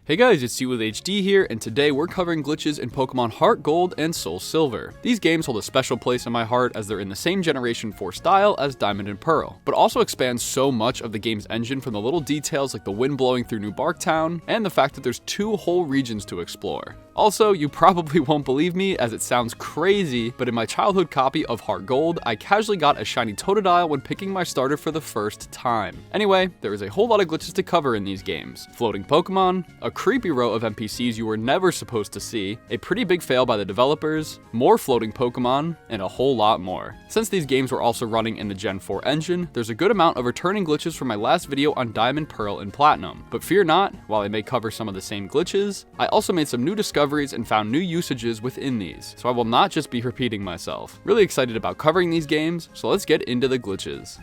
Hey guys, it's Cianwood HD here, and today we're covering glitches in Pokemon HeartGold and SoulSilver. These games hold a special place in my heart as they're in the same Generation 4 style as Diamond and Pearl, but also expand so much of the game's engine from the little details like the wind blowing through New Barktown, and the fact that there's 2 whole regions to explore. Also, you probably won't believe me as it sounds crazy, but in my childhood copy of HeartGold, I casually got a shiny Totodile when picking my starter for the first time. Anyway, there is a whole lot of glitches to cover in these games. Floating Pokemon, a creepy row of NPCs you were never supposed to see, a pretty big fail by the developers, more floating Pokemon, and a whole lot more. Since these games were also running in the Gen 4 engine, there's a good amount of returning glitches from my last video on Diamond, Pearl, and Platinum. But fear not, while I may cover some of the same glitches, I also made some new discoveries and found new usages within these, so I will not just be repeating myself. Really excited about covering these games, so let's get into the glitches.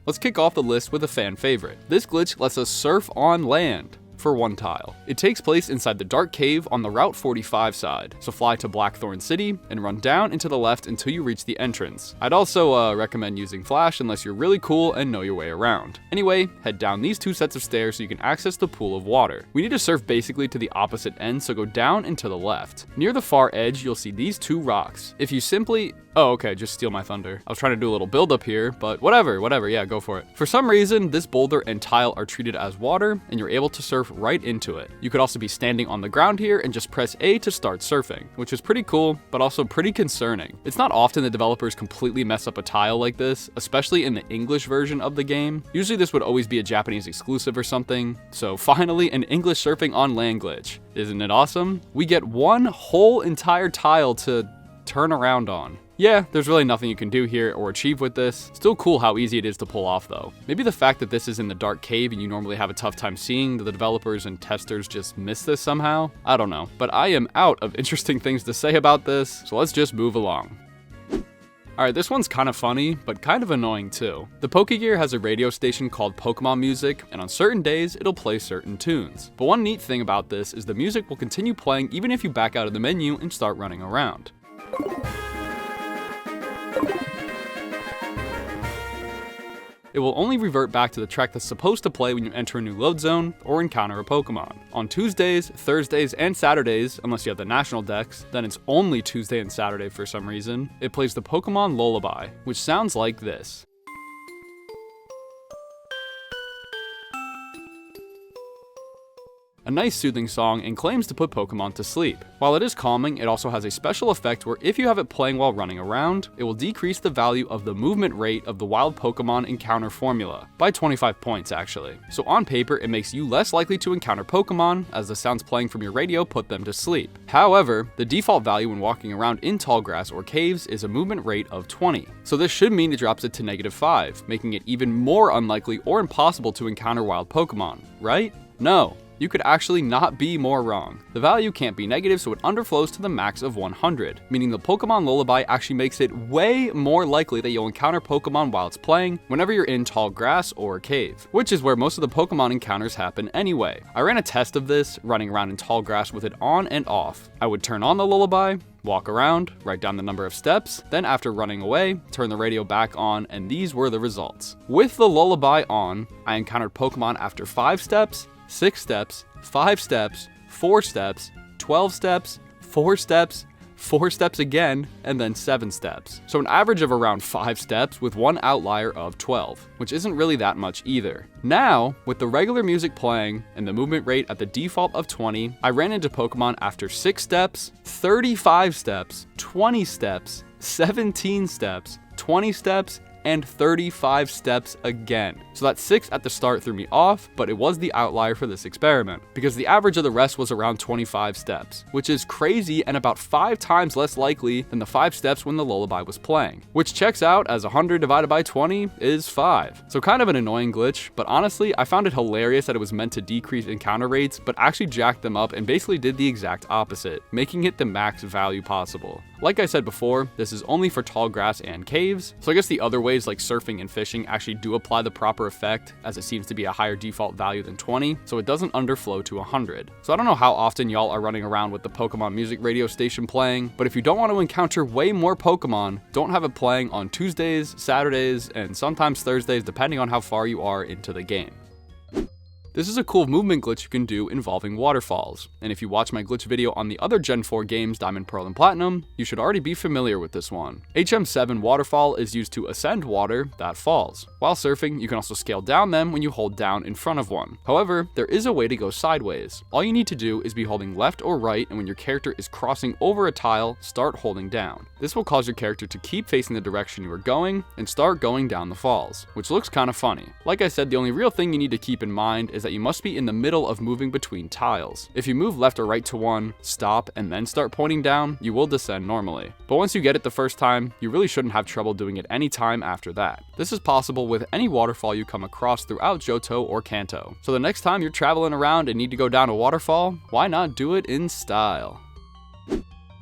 Let's kick off the list with a fan favorite. This glitch lets us surf on land for 1 tile. It takes place inside the dark cave on the Route 45 side, so fly to Blackthorn City and run down into the left until you reach the entrance. I'd also recommend using Flash unless you're really cool and know your way around. Anyway, head down these 2 sets of stairs so you can access the pool of water. We need to surf basically to the opposite end, so go down and to the left. Near the far edge, you'll see these 2 rocks. If you simply... Oh, okay, just steal my thunder. I was trying to do a little build up here, but whatever, yeah, go for it. For some reason, this boulder and tile are treated as water, and you're able to surf right into it. You could also be standing on the ground here and just press A to start surfing, which is pretty cool, but also pretty concerning. It's not often that developers completely mess up a tile like this, especially in the English version of the game. Usually this would always be a Japanese exclusive or something, so finally an English surfing on land glitch. Isn't it awesome? We get 1 whole entire tile to turn around on. Yeah, there's really nothing you can do here or achieve with this. Still cool how easy it is to pull off though. Maybe the fact that this is in the dark cave and you normally have a tough time seeing that the developers and testers just miss this somehow? I don't know, but I am out of interesting things to say about this, so let's just move along. Alright, this one's kind of funny, but kind of annoying too. The Pokegear has a radio station called Pokemon Music, and on certain days, it'll play certain tunes. But one neat thing about this is the music will continue playing even if you back out of the menu and start running around. It will only revert back to the track that's supposed to play when you enter a new load zone or encounter a Pokemon. On Tuesdays, Thursdays, and Saturdays, unless you have the national decks, then it's only Tuesday and Saturday for some reason, it plays the Pokemon Lullaby, which sounds like this. A nice soothing song and claims to put Pokemon to sleep. While it is calming, it also has a special effect where if you have it playing while running around, it will decrease the value of the movement rate of the wild Pokemon encounter formula, by 25 points actually. So on paper, it makes you less likely to encounter Pokemon, as the sounds playing from your radio put them to sleep. However, the default value when walking around in tall grass or caves is a movement rate of 20. So this should mean it drops it to -5, making it even more unlikely or impossible to encounter wild Pokemon, right? No. You could actually not be more wrong. The value can't be negative, so it underflows to the max of 100, meaning the Pokemon Lullaby actually makes it way more likely that you'll encounter Pokemon while it's playing whenever you're in tall grass or a cave, which is where most of the Pokemon encounters happen anyway. I ran a test of this, running around in tall grass with it on and off. I would turn on the Lullaby, walk around, write down the number of steps, then after running away, turn the radio back on, and these were the results. With the Lullaby on, I encountered Pokemon after 5 steps, 6 steps, 5 steps, 4 steps, 12 steps, 4 steps, 4 steps again, and then 7 steps. So an average of around 5 steps with 1 outlier of 12, which isn't really that much either. Now, with the regular music playing and the movement rate at the default of 20, I ran into Pokemon after 6 steps, 35 steps, 20 steps, 17 steps, 20 steps, and 35 steps again. So that 6 at the start threw me off, but it was the outlier for this experiment, because the average of the rest was around 25 steps, which is crazy and about 5 times less likely than the 5 steps when the Lullaby was playing, which checks out as 100 divided by 20 is 5. So kind of an annoying glitch, but honestly, I found it hilarious that it was meant to decrease encounter rates, but actually jacked them up and basically did the exact opposite, making it the max value possible. Like I said before, this is only for tall grass and caves, so I guess the other ways like surfing and fishing actually do apply the proper effect, as it seems to be a higher default value than 20, so it doesn't underflow to 100. So I don't know how often y'all are running around with the Pokemon Music radio station playing, but if you don't want to encounter way more Pokemon, don't have it playing on Tuesdays, Saturdays, and sometimes Thursdays depending on how far you are into the game. This is a cool movement glitch you can do involving waterfalls, and if you watch my glitch video on the other Gen 4 games Diamond, Pearl, and Platinum, you should already be familiar with this one. HM7 Waterfall is used to ascend water that falls. While surfing, you can also scale down them when you hold down in front of one. However, there is a way to go sideways. All you need to do is be holding left or right, and when your character is crossing over a tile, start holding down. This will cause your character to keep facing the direction you are going and start going down the falls, which looks kind of funny. Like I said, the only real thing you need to keep in mind is that you must be in the middle of moving between tiles. If you move left or right to one, stop, and then start pointing down, you will descend normally. But once you get it the first time, you really shouldn't have trouble doing it any time after that. This is possible with any waterfall you come across throughout Johto or Kanto. So the next time you're traveling around and need to go down a waterfall, why not do it in style?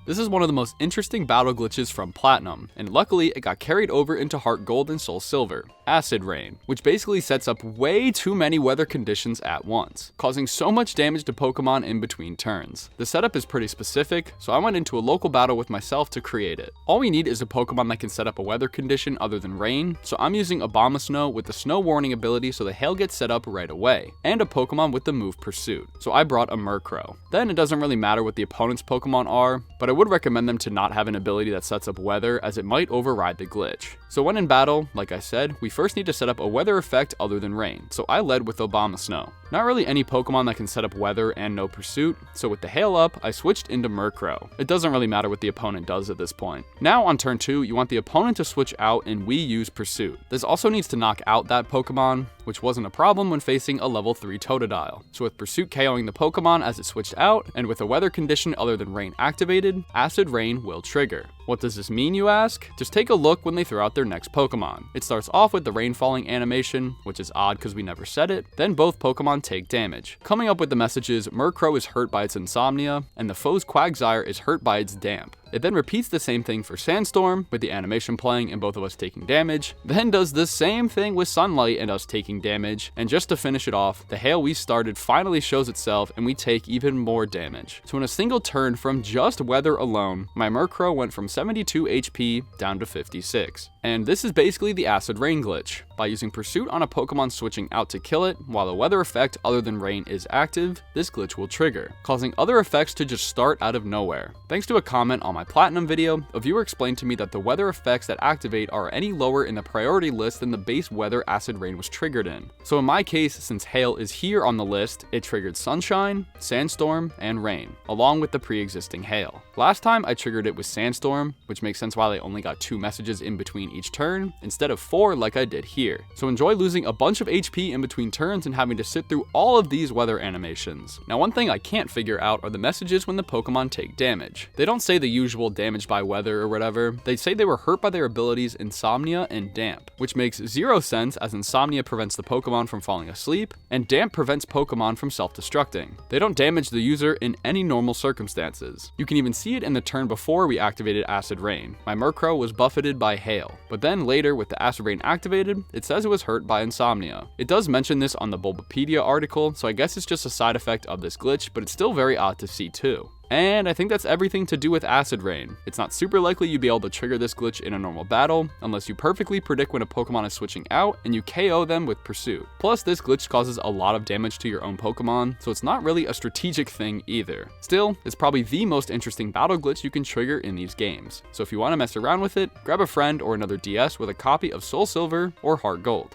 This is one of the most interesting battle glitches from Platinum, and luckily it got carried over into HeartGold and SoulSilver, Acid Rain, which basically sets up way too many weather conditions at once, causing so much damage to Pokemon in between turns. The setup is pretty specific, so I went into a local battle with myself to create it. All we need is a Pokemon that can set up a weather condition other than rain, so I'm using Abomasnow with the Snow Warning ability so the hail gets set up right away, and a Pokemon with the move Pursuit, so I brought a Murkrow. Then it doesn't really matter what the opponent's Pokemon are, but I would recommend them to not have an ability that sets up weather, as it might override the glitch. So when in battle, like I said, we first need to set up a weather effect other than rain, so I led with Abomasnow. Not really any Pokemon that can set up weather and no Pursuit, so with the hail up, I switched into Murkrow. It doesn't really matter what the opponent does at this point. Now on turn 2, you want the opponent to switch out and we use Pursuit. This also needs to knock out that Pokemon, which wasn't a problem when facing a level 3 Totodile. So with Pursuit KOing the Pokemon as it switched out, and with a weather condition other than rain activated, Acid Rain will trigger. What does this mean, you ask? Just take a look when they throw out their next Pokemon. It starts off with the rain falling animation, which is odd because we never said it, then both Pokemon take damage. Coming up with the messages, Murkrow is hurt by its Insomnia, and the foe's Quagsire is hurt by its Damp. It then repeats the same thing for Sandstorm, with the animation playing and both of us taking damage, then does the same thing with Sunlight and us taking damage, and just to finish it off, the hail we started finally shows itself and we take even more damage. So in a single turn from just weather alone, my Murkrow went from 72 HP down to 56. And this is basically the Acid Rain glitch. By using Pursuit on a Pokemon switching out to kill it, while the weather effect other than rain is active, this glitch will trigger, causing other effects to just start out of nowhere. Thanks to a comment on my Platinum video, a viewer explained to me that the weather effects that activate are any lower in the priority list than the base weather Acid Rain was triggered in. So in my case, since hail is here on the list, it triggered Sunshine, Sandstorm, and Rain, along with the pre-existing hail. Last time I triggered it with Sandstorm, which makes sense why I only got 2 messages in between each turn, instead of 4 like I did here. So enjoy losing a bunch of HP in between turns and having to sit through all of these weather animations. Now one thing I can't figure out are the messages when the Pokemon take damage. They don't say the usual damage by weather or whatever, they say they were hurt by their abilities Insomnia and Damp, which makes 0 sense as Insomnia prevents the Pokemon from falling asleep, and Damp prevents Pokemon from self-destructing. They don't damage the user in any normal circumstances. You can even see it in the turn before we activated Acid Rain. My Murkrow was buffeted by hail, but then later with the Acid Rain activated, it says it was hurt by Insomnia. It does mention this on the Bulbapedia article, so I guess it's just a side effect of this glitch, but it's still very odd to see too. And I think that's everything to do with Acid Rain. It's not super likely you'd be able to trigger this glitch in a normal battle, unless you perfectly predict when a Pokemon is switching out and you KO them with Pursuit. Plus, this glitch causes a lot of damage to your own Pokemon, so it's not really a strategic thing either. Still, it's probably the most interesting battle glitch you can trigger in these games. So if you want to mess around with it, grab a friend or another DS with a copy of SoulSilver or HeartGold.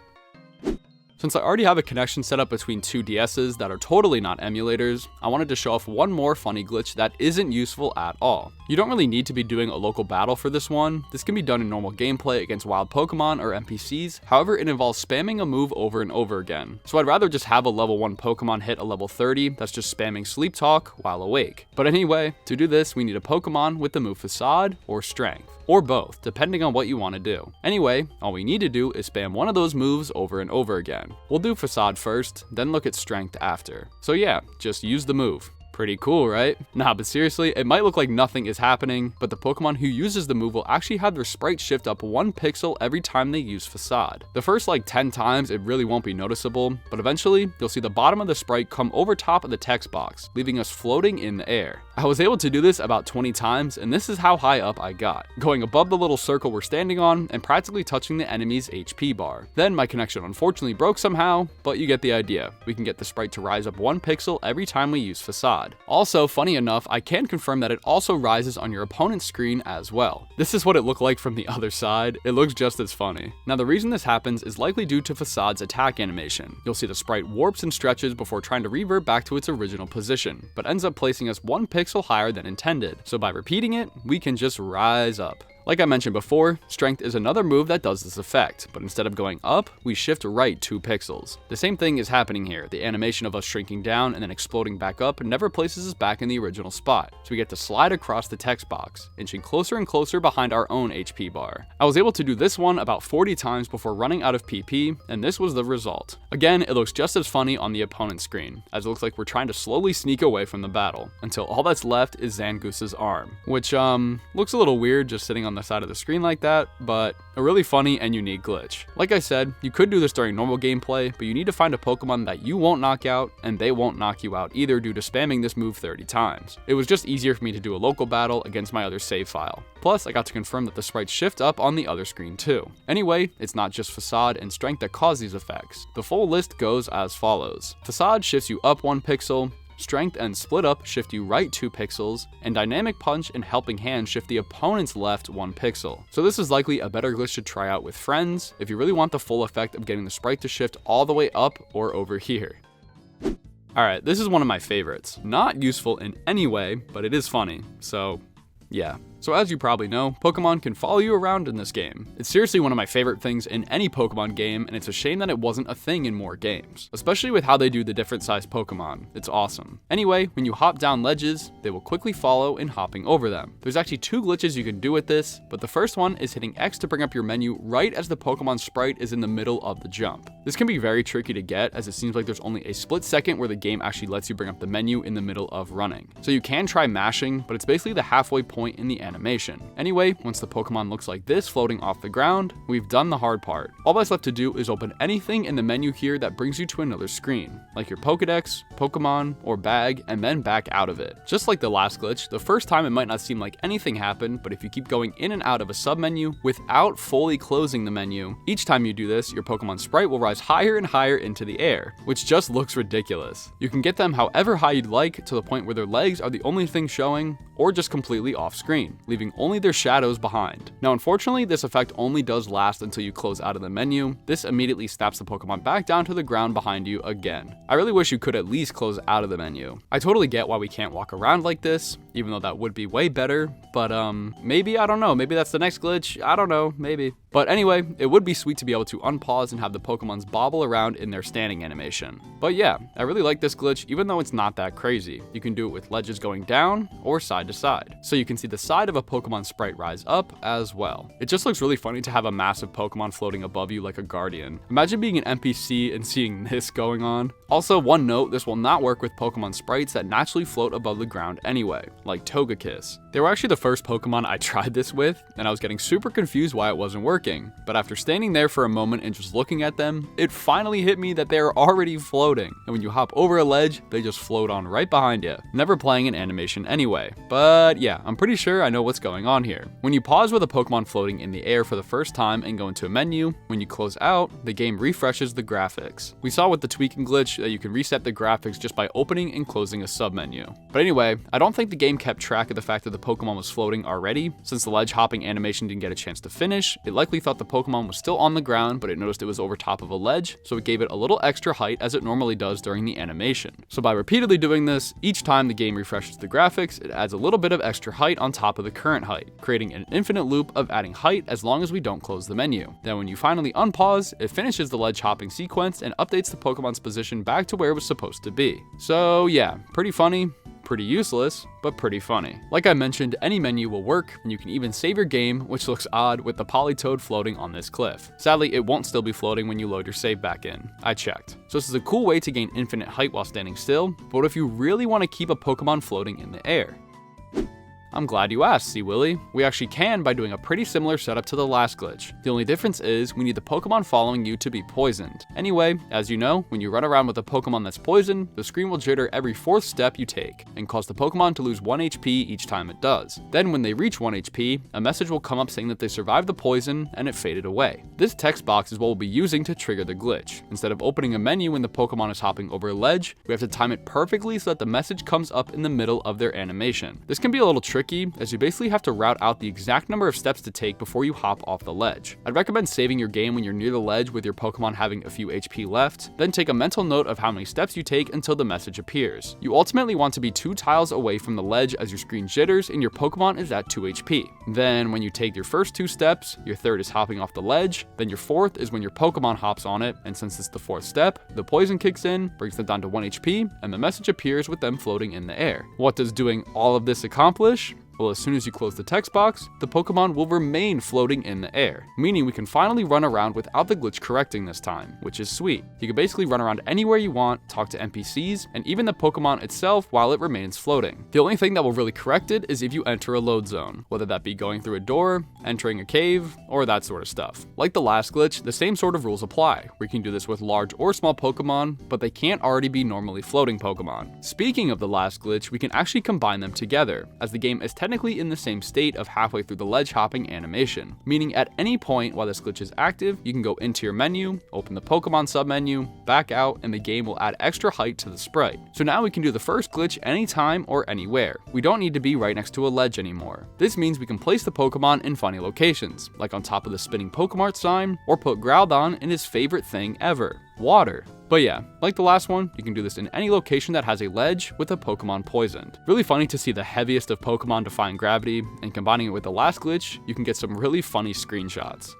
Since I already have a connection set up between 2 DSs that are totally not emulators, I wanted to show off one more funny glitch that isn't useful at all. You don't really need to be doing a local battle for this one. This can be done in normal gameplay against wild Pokemon or NPCs, however it involves spamming a move over and over again. So I'd rather just have a level 1 Pokemon hit a level 30 that's just spamming Sleep Talk while awake. But anyway, to do this we need a Pokemon with the move Facade or Strength, or both, depending on what you want to do. Anyway, all we need to do is spam one of those moves over and over again. We'll do Facade first, then look at Strength after. So yeah, just use the move. Pretty cool, right? Nah, but seriously, it might look like nothing is happening, but the Pokemon who uses the move will actually have their sprite shift up 1 pixel every time they use Facade. The first like 10 times it really won't be noticeable, but eventually you'll see the bottom of the sprite come over top of the text box, leaving us floating in the air. I was able to do this about 20 times, and this is how high up I got, going above the little circle we're standing on and practically touching the enemy's HP bar. Then my connection unfortunately broke somehow, but you get the idea. We can get the sprite to rise up 1 pixel every time we use Facade. Also, funny enough, I can confirm that it also rises on your opponent's screen as well. This is what it looked like from the other side. It looks just as funny. Now the reason this happens is likely due to Facade's attack animation. You'll see the sprite warps and stretches before trying to revert back to its original position, but ends up placing us 1 pixel higher than intended. So by repeating it, we can just rise up. Like I mentioned before, Strength is another move that does this effect, but instead of going up, we shift right 2 pixels. The same thing is happening here. The animation of us shrinking down and then exploding back up never places us back in the original spot, so we get to slide across the text box, inching closer and closer behind our own HP bar. I was able to do this one about 40 times before running out of PP, and this was the result. Again, it looks just as funny on the opponent's screen, as it looks like we're trying to slowly sneak away from the battle, until all that's left is Zangoose's arm, which looks a little weird just sitting on the side of the screen like that, but a really funny and unique glitch. Like I said, you could do this during normal gameplay, but you need to find a Pokemon that you won't knock out, and they won't knock you out either due to spamming this move 30 times. It was just easier for me to do a local battle against my other save file. Plus, I got to confirm that the sprites shift up on the other screen too. Anyway, it's not just Facade and Strength that cause these effects. The full list goes as follows. Facade shifts you up 1 pixel, Strength and Split Up shift you right 2 pixels, and Dynamic Punch and Helping Hand shift the opponent's left 1 pixel. So this is likely a better glitch to try out with friends if you really want the full effect of getting the sprite to shift all the way up or over here. Alright, this is one of my favorites. Not useful in any way, but it is funny, so yeah. So as you probably know, Pokemon can follow you around in this game. It's seriously one of my favorite things in any Pokemon game, and it's a shame that it wasn't a thing in more games. Especially with how they do the different sized Pokemon. It's awesome. Anyway, when you hop down ledges, they will quickly follow in hopping over them. There's actually 2 glitches you can do with this, but the first one is hitting X to bring up your menu right as the Pokemon sprite is in the middle of the jump. This can be very tricky to get, as it seems like there's only a split second where the game actually lets you bring up the menu in the middle of running. So you can try mashing, but it's basically the halfway point in the animation. Anyway, once the Pokemon looks like this floating off the ground, we've done the hard part. All that's left to do is open anything in the menu here that brings you to another screen, like your Pokedex, Pokemon, or bag, and then back out of it. Just like the last glitch, the first time it might not seem like anything happened, but if you keep going in and out of a submenu without fully closing the menu, each time you do this, your Pokemon sprite will rise higher and higher into the air, which just looks ridiculous. You can get them however high you'd like, to the point where their legs are the only thing showing, or just completely off screen, leaving only their shadows behind. Now unfortunately, this effect only does last until you close out of the menu. This immediately snaps the Pokemon back down to the ground behind you again. I really wish you could at least close out of the menu. I totally get why we can't walk around like this, even though that would be way better, but maybe, I don't know, maybe that's the next glitch, I don't know, maybe. But anyway, it would be sweet to be able to unpause and have the Pokemons bobble around in their standing animation. But yeah, I really like this glitch even though it's not that crazy. You can do it with ledges going down or side to side. So you can see the side of a Pokemon sprite rise up as well. It just looks really funny to have a massive Pokemon floating above you like a guardian. Imagine being an NPC and seeing this going on. Also, one note, this will not work with Pokemon sprites that naturally float above the ground anyway, like Togekiss. They were actually the first Pokemon I tried this with, and I was getting super confused why it wasn't working. But after standing there for a moment and just looking at them, it finally hit me that they're already floating. And when you hop over a ledge, they just float on right behind you, never playing an animation anyway. But yeah, I'm pretty sure I know what's going on here. When you pause with a Pokemon floating in the air for the first time and go into a menu, when you close out, the game refreshes the graphics. We saw with the tweaking glitch that you can reset the graphics just by opening and closing a submenu. But anyway, I don't think the game kept track of the fact that the Pokemon was floating already. Since the ledge hopping animation didn't get a chance to finish, it likely thought the Pokemon was still on the ground, but it noticed it was over top of a ledge, so it gave it a little extra height as it normally does during the animation. So by repeatedly doing this, each time the game refreshes the graphics, it adds a little bit of extra height on top of the current height, creating an infinite loop of adding height as long as we don't close the menu. Then when you finally unpause, it finishes the ledge hopping sequence and updates the Pokemon's position back to where it was supposed to be. So yeah, pretty funny, Pretty useless, but pretty funny. Like I mentioned, any menu will work, and you can even save your game, which looks odd with the Politoed floating on this cliff. Sadly, it won't still be floating when you load your save back in. I checked. So this is a cool way to gain infinite height while standing still, but what if you really want to keep a Pokemon floating in the air? I'm glad you asked, C. Willy. We actually can by doing a pretty similar setup to the last glitch. The only difference is we need the Pokemon following you to be poisoned. Anyway, as you know, when you run around with a Pokemon that's poisoned, the screen will jitter every 4th step you take, and cause the Pokemon to lose 1 HP each time it does. Then when they reach 1 HP, a message will come up saying that they survived the poison and it faded away. This text box is what we'll be using to trigger the glitch. Instead of opening a menu when the Pokemon is hopping over a ledge, we have to time it perfectly so that the message comes up in the middle of their animation. This can be a little tricky, as you basically have to route out the exact number of steps to take before you hop off the ledge. I'd recommend saving your game when you're near the ledge with your Pokemon having a few HP left, then take a mental note of how many steps you take until the message appears. You ultimately want to be 2 tiles away from the ledge as your screen jitters and your Pokemon is at 2 HP. Then when you take your first 2 steps, your 3rd is hopping off the ledge, then your 4th is when your Pokemon hops on it, and since it's the 4th step, the poison kicks in, brings them down to 1 HP, and the message appears with them floating in the air. What does doing all of this accomplish? Well, as soon as you close the text box, the Pokemon will remain floating in the air, meaning we can finally run around without the glitch correcting this time, which is sweet. You can basically run around anywhere you want, talk to NPCs, and even the Pokemon itself while it remains floating. The only thing that will really correct it is if you enter a load zone, whether that be going through a door, entering a cave, or that sort of stuff. Like the last glitch, the same sort of rules apply. We can do this with large or small Pokemon, but they can't already be normally floating Pokemon. Speaking of the last glitch, we can actually combine them together, as the game is technically in the same state of halfway through the ledge hopping animation, meaning at any point while this glitch is active, you can go into your menu, open the Pokemon submenu, back out, and the game will add extra height to the sprite. So now we can do the first glitch anytime or anywhere. We don't need to be right next to a ledge anymore. This means we can place the Pokemon in funny locations, like on top of the spinning Pokemart sign, or put Groudon in his favorite thing ever, water. But yeah, like the last one, you can do this in any location that has a ledge with a Pokemon poisoned. Really funny to see the heaviest of Pokemon defying gravity, and combining it with the last glitch, you can get some really funny screenshots.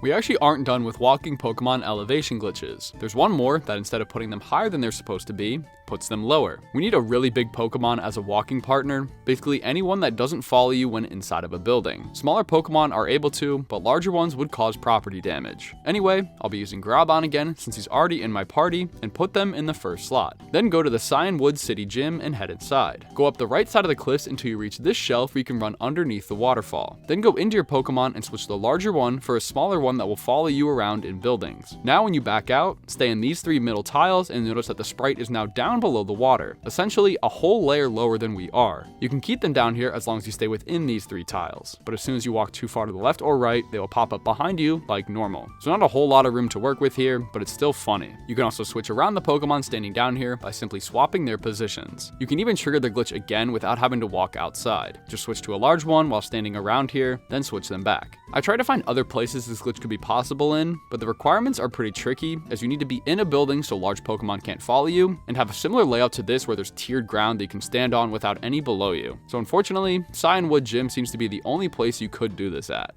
We actually aren't done with walking Pokemon elevation glitches. There's one more that instead of putting them higher than they're supposed to be, puts them lower. We need a really big Pokemon as a walking partner, basically anyone that doesn't follow you when inside of a building. Smaller Pokemon are able to, but larger ones would cause property damage. Anyway, I'll be using Groudon again since he's already in my party, and put them in the first slot. Then go to the Cianwood City Gym and head inside. Go up the right side of the cliffs until you reach this shelf where you can run underneath the waterfall. Then go into your Pokemon and switch the larger one for a smaller one that will follow you around in buildings. Now when you back out, stay in these 3 middle tiles and notice that the sprite is now down below the water, essentially a whole layer lower than we are. You can keep them down here as long as you stay within these 3 tiles, but as soon as you walk too far to the left or right, they will pop up behind you like normal. So not a whole lot of room to work with here, but it's still funny. You can also switch around the Pokemon standing down here by simply swapping their positions. You can even trigger the glitch again without having to walk outside. Just switch to a large one while standing around here, then switch them back. I tried to find other places this glitch could be possible in, but the requirements are pretty tricky, as you need to be in a building so large Pokemon can't follow you, and have a similar layout to this where there's tiered ground that you can stand on without any below you. So unfortunately, Cianwood Gym seems to be the only place you could do this at.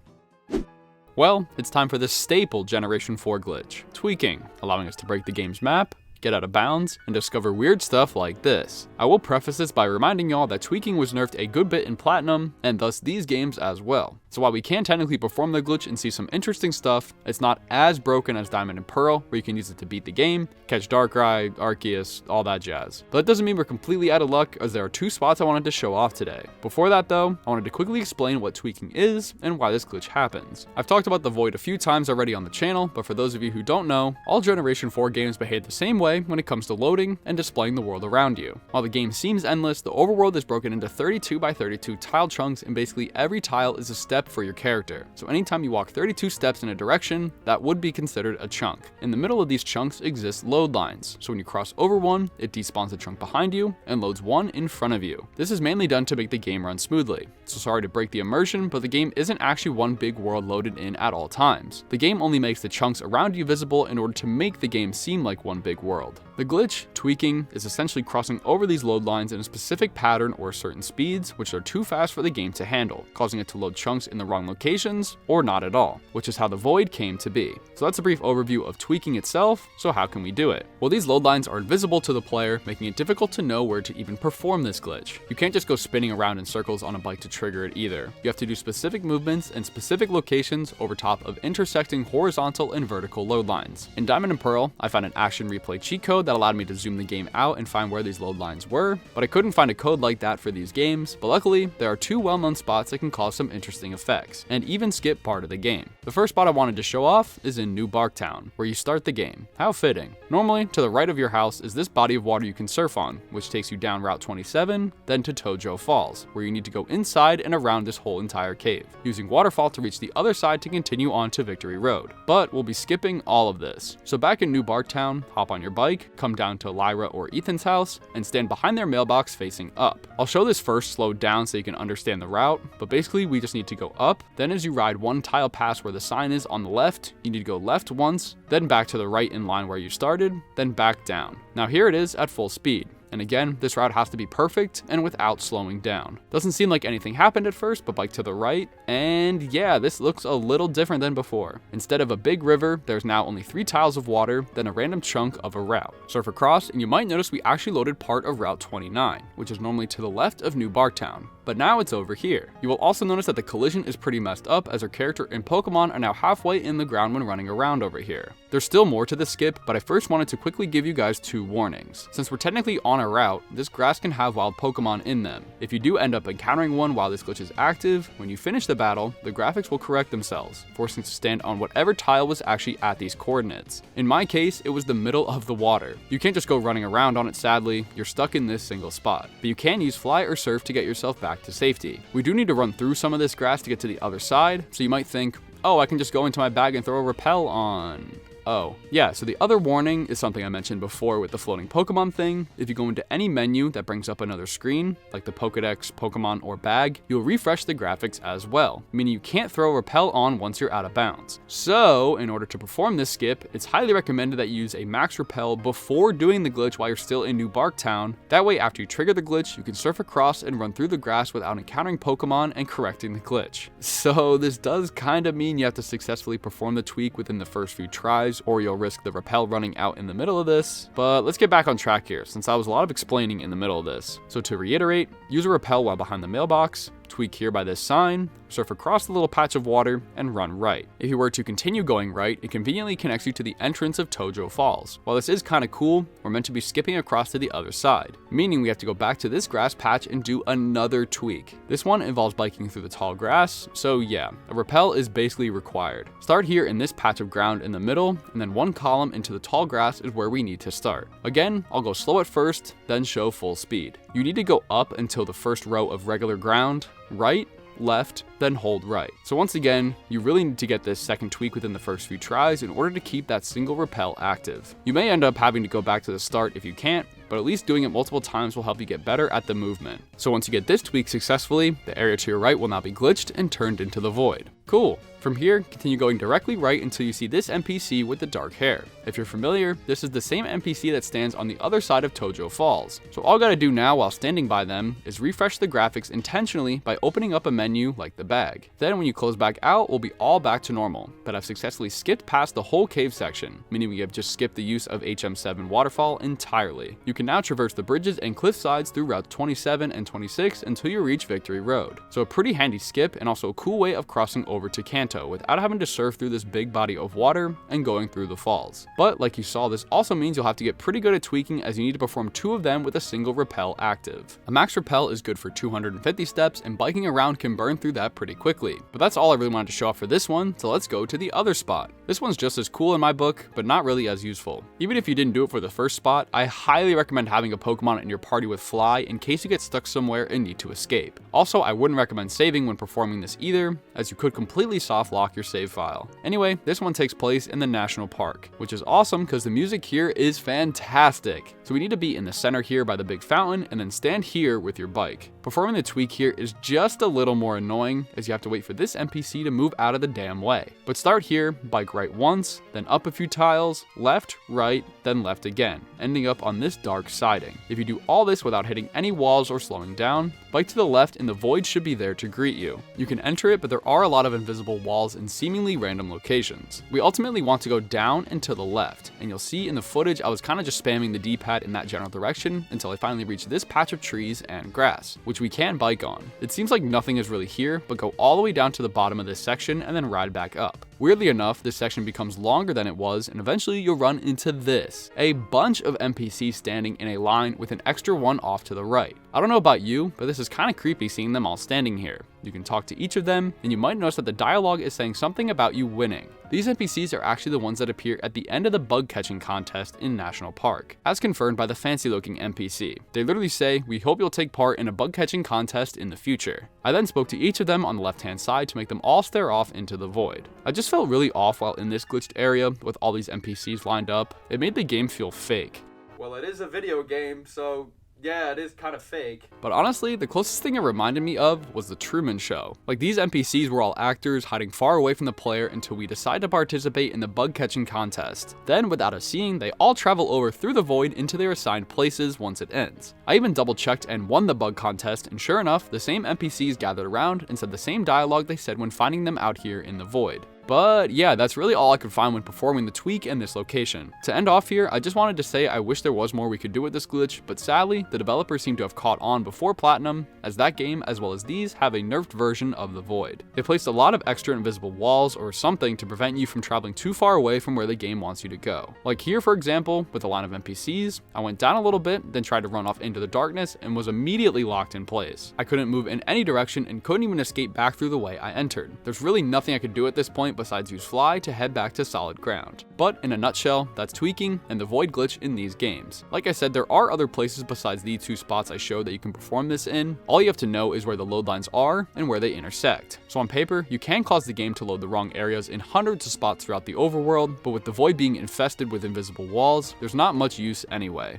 Well, it's time for the staple Generation 4 glitch, tweaking, allowing us to break the game's map, get out of bounds, and discover weird stuff like this. I will preface this by reminding y'all that tweaking was nerfed a good bit in Platinum, and thus these games as well. So while we can technically perform the glitch and see some interesting stuff, it's not as broken as Diamond and Pearl, where you can use it to beat the game, catch Darkrai, Arceus, all that jazz. But that doesn't mean we're completely out of luck, as there are 2 spots I wanted to show off today. Before that though, I wanted to quickly explain what tweaking is and why this glitch happens. I've talked about the Void a few times already on the channel, but for those of you who don't know, all Generation 4 games behave the same way when it comes to loading and displaying the world around you. While the game seems endless, the overworld is broken into 32 by 32 tile chunks, and basically every tile is a step for your character. So anytime you walk 32 steps in a direction, that would be considered a chunk. In the middle of these chunks exist load lines, so when you cross over one, it despawns a chunk behind you and loads one in front of you. This is mainly done to make the game run smoothly. So sorry to break the immersion, but the game isn't actually one big world loaded in at all times. The game only makes the chunks around you visible in order to make the game seem like one big world. The glitch, tweaking, is essentially crossing over these load lines in a specific pattern or certain speeds, which are too fast for the game to handle, causing it to load chunks in the wrong locations, or not at all, which is how the void came to be. So that's a brief overview of tweaking itself, so how can we do it? Well, these load lines are invisible to the player, making it difficult to know where to even perform this glitch. You can't just go spinning around in circles on a bike to trigger it either. You have to do specific movements in specific locations over top of intersecting horizontal and vertical load lines. In Diamond and Pearl, I found an action replay cheat code that allowed me to zoom the game out and find where these load lines were, but I couldn't find a code like that for these games. But luckily, there are two well-known spots that can cause some interesting effects, and even skip part of the game. The first spot I wanted to show off is in New Barktown, where you start the game. How fitting. Normally, to the right of your house is this body of water you can surf on, which takes you down Route 27, then to Tojo Falls, where you need to go inside and around this whole entire cave, using Waterfall to reach the other side to continue on to Victory Road. But we'll be skipping all of this. So back in New Barktown, hop on your bike, come down to Lyra or Ethan's house, and stand behind their mailbox facing up. I'll show this first slowed down so you can understand the route, but basically we just need to go up, then as you ride one tile past where the sign is on the left, you need to go left once, then back to the right in line where you started, then back down. Now here it is at full speed. And again, this route has to be perfect and without slowing down. Doesn't seem like anything happened at first, but bike to the right, and yeah, this looks a little different than before. Instead of a big river, there's now only 3 tiles of water, then a random chunk of a route. Surf across, and you might notice we actually loaded part of Route 29, which is normally to the left of New Barktown. But now it's over here. You will also notice that the collision is pretty messed up, as our character and Pokemon are now halfway in the ground when running around over here. There's still more to the skip, but I first wanted to quickly give you guys 2 warnings. Since we're technically on a route, this grass can have wild Pokemon in them. If you do end up encountering one while this glitch is active, when you finish the battle, the graphics will correct themselves, forcing it to stand on whatever tile was actually at these coordinates. In my case, it was the middle of the water. You can't just go running around on it, sadly, you're stuck in this single spot. But you can use Fly or Surf to get yourself back to safety. We do need to run through some of this grass to get to the other side, so you might think, oh, I can just go into my bag and throw a repel on. Oh, yeah, so the other warning is something I mentioned before with the floating Pokemon thing. If you go into any menu that brings up another screen, like the Pokedex, Pokemon, or bag, you'll refresh the graphics as well, meaning you can't throw a repel on once you're out of bounds. So, in order to perform this skip, it's highly recommended that you use a max repel before doing the glitch while you're still in New Barktown. That way, after you trigger the glitch, you can surf across and run through the grass without encountering Pokemon and correcting the glitch. So, this does kind of mean you have to successfully perform the tweak within the first few tries, or you'll risk the repel running out in the middle of this. But let's get back on track here, since that was a lot of explaining in the middle of this. So to reiterate, use a repel while behind the mailbox, tweak here by this sign, surf across the little patch of water, and run right. If you were to continue going right, it conveniently connects you to the entrance of Tojo Falls. While this is kind of cool, we're meant to be skipping across to the other side, meaning we have to go back to this grass patch and do another tweak. This one involves biking through the tall grass, so yeah, a repel is basically required. Start here in this patch of ground in the middle, and then one column into the tall grass is where we need to start. Again, I'll go slow at first, then show full speed. You need to go up until the first row of regular ground, right, left, then hold right. So once again, you really need to get this second tweak within the first few tries in order to keep that single repel active. You may end up having to go back to the start if you can't, but at least doing it multiple times will help you get better at the movement. So once you get this tweak successfully, the area to your right will now be glitched and turned into the void. Cool. From here, continue going directly right until you see this NPC with the dark hair. If you're familiar, this is the same NPC that stands on the other side of Tojo Falls. So all I gotta do now while standing by them is refresh the graphics intentionally by opening up a menu like the bag. Then when you close back out, we'll be all back to normal, but I've successfully skipped past the whole cave section, meaning we have just skipped the use of HM7 Waterfall entirely. You can now traverse the bridges and cliff sides through Route 27 and 26 until you reach Victory Road. So a pretty handy skip and also a cool way of crossing over to Kanto without having to surf through this big body of water and going through the falls. But like you saw, this also means you'll have to get pretty good at tweaking, as you need to perform 2 of them with a single repel active. A max repel is good for 250 steps, and biking around can burn through that pretty quickly. But that's all I really wanted to show off for this one, so let's go to the other spot. This one's just as cool in my book, but not really as useful. Even if you didn't do it for the first spot, I highly recommend having a Pokemon in your party with Fly in case you get stuck somewhere and need to escape. Also, I wouldn't recommend saving when performing this either, as you could completely soft lock your save file. Anyway, this one takes place in the national park, which is awesome because the music here is fantastic. So we need to be in the center here by the big fountain and then stand here with your bike. Performing the tweak here is just a little more annoying as you have to wait for this NPC to move out of the damn way. But start here, bike right once, then up a few tiles, left, right, then left again, ending up on this dark siding. If you do all this without hitting any walls or slowing down, bike to the left and the void should be there to greet you. You can enter it, but there are a lot of invisible walls in seemingly random locations. We ultimately want to go down and to the left, and you'll see in the footage I was kind of just spamming the D-pad in that general direction until I finally reached this patch of trees and grass, which we can bike on. It seems like nothing is really here, but go all the way down to the bottom of this section and then ride back up. Weirdly enough, this section becomes longer than it was, and eventually you'll run into this. A bunch of NPCs standing in a line with an extra one off to the right. I don't know about you, but this is kind of creepy seeing them all standing here. You can talk to each of them, and you might notice that the dialogue is saying something about you winning. These NPCs are actually the ones that appear at the end of the bug catching contest in National Park, as confirmed by the fancy looking NPC. They literally say, "We hope you'll take part in a bug catching contest in the future." I then spoke to each of them on the left hand side to make them all stare off into the void. I just felt really off while in this glitched area with all these NPCs lined up. It made the game feel fake. Well, it is a video game, so yeah, it is kind of fake. But honestly, the closest thing it reminded me of was the Truman Show. Like, these NPCs were all actors hiding far away from the player until we decide to participate in the bug catching contest. Then, without us seeing, they all travel over through the void into their assigned places once it ends. I even double checked and won the bug contest, and sure enough, the same NPCs gathered around and said the same dialogue they said when finding them out here in the void. But yeah, that's really all I could find when performing the tweak in this location. To end off here, I just wanted to say I wish there was more we could do with this glitch, but sadly, the developers seem to have caught on before Platinum, as that game, as well as these, have a nerfed version of the void. They placed a lot of extra invisible walls or something to prevent you from traveling too far away from where the game wants you to go. Like here, for example, with a line of NPCs, I went down a little bit, then tried to run off into the darkness and was immediately locked in place. I couldn't move in any direction and couldn't even escape back through the way I entered. There's really nothing I could do at this point besides use fly to head back to solid ground. But in a nutshell, that's tweaking and the void glitch in these games. Like I said, there are other places besides these two spots I showed that you can perform this in. All you have to know is where the load lines are and where they intersect. So on paper, you can cause the game to load the wrong areas in hundreds of spots throughout the overworld, but with the void being infested with invisible walls, there's not much use anyway.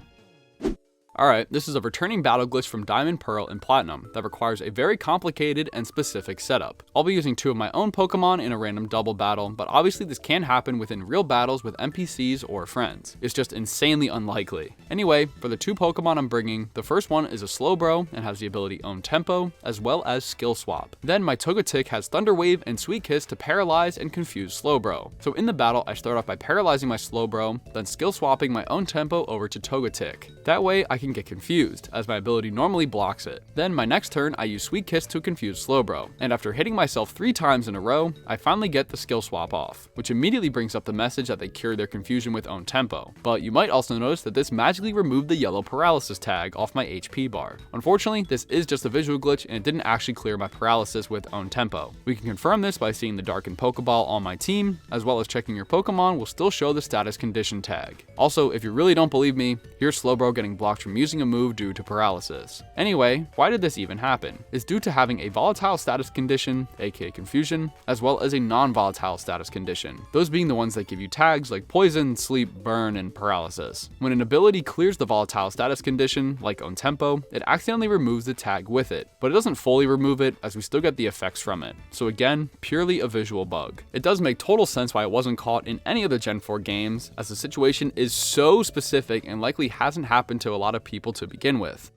Alright, this is a returning battle glitch from Diamond, Pearl, and Platinum that requires a very complicated and specific setup. I'll be using two of my own Pokemon in a random double battle, but obviously this can happen within real battles with NPCs or friends. It's just insanely unlikely. Anyway, for the two Pokemon I'm bringing, the first one is a Slowbro and has the ability Own Tempo, as well as Skill Swap. Then my Togetic has Thunder Wave and Sweet Kiss to paralyze and confuse Slowbro. So in the battle, I start off by paralyzing my Slowbro, then Skill Swapping my Own Tempo over to Togetic. That way I can get confused, as my ability normally blocks it. Then my next turn, I use Sweet Kiss to confuse Slowbro, and after hitting myself 3 times in a row, I finally get the skill swap off, which immediately brings up the message that they cure their confusion with Own Tempo. But you might also notice that this magically removed the yellow paralysis tag off my HP bar. Unfortunately, this is just a visual glitch and it didn't actually clear my paralysis with Own Tempo. We can confirm this by seeing the darkened Pokeball on my team, as well as checking your Pokemon will still show the status condition tag. Also, if you really don't believe me, here's Slowbro getting blocked from using a move due to paralysis. Anyway, why did this even happen? It's due to having a volatile status condition, aka confusion, as well as a non-volatile status condition, those being the ones that give you tags like poison, sleep, burn, and paralysis. When an ability clears the volatile status condition, like Own Tempo, it accidentally removes the tag with it, but it doesn't fully remove it as we still get the effects from it. So again, purely a visual bug. It does make total sense why it wasn't caught in any other Gen 4 games, as the situation is so specific and likely hasn't happened to a lot of people to begin with.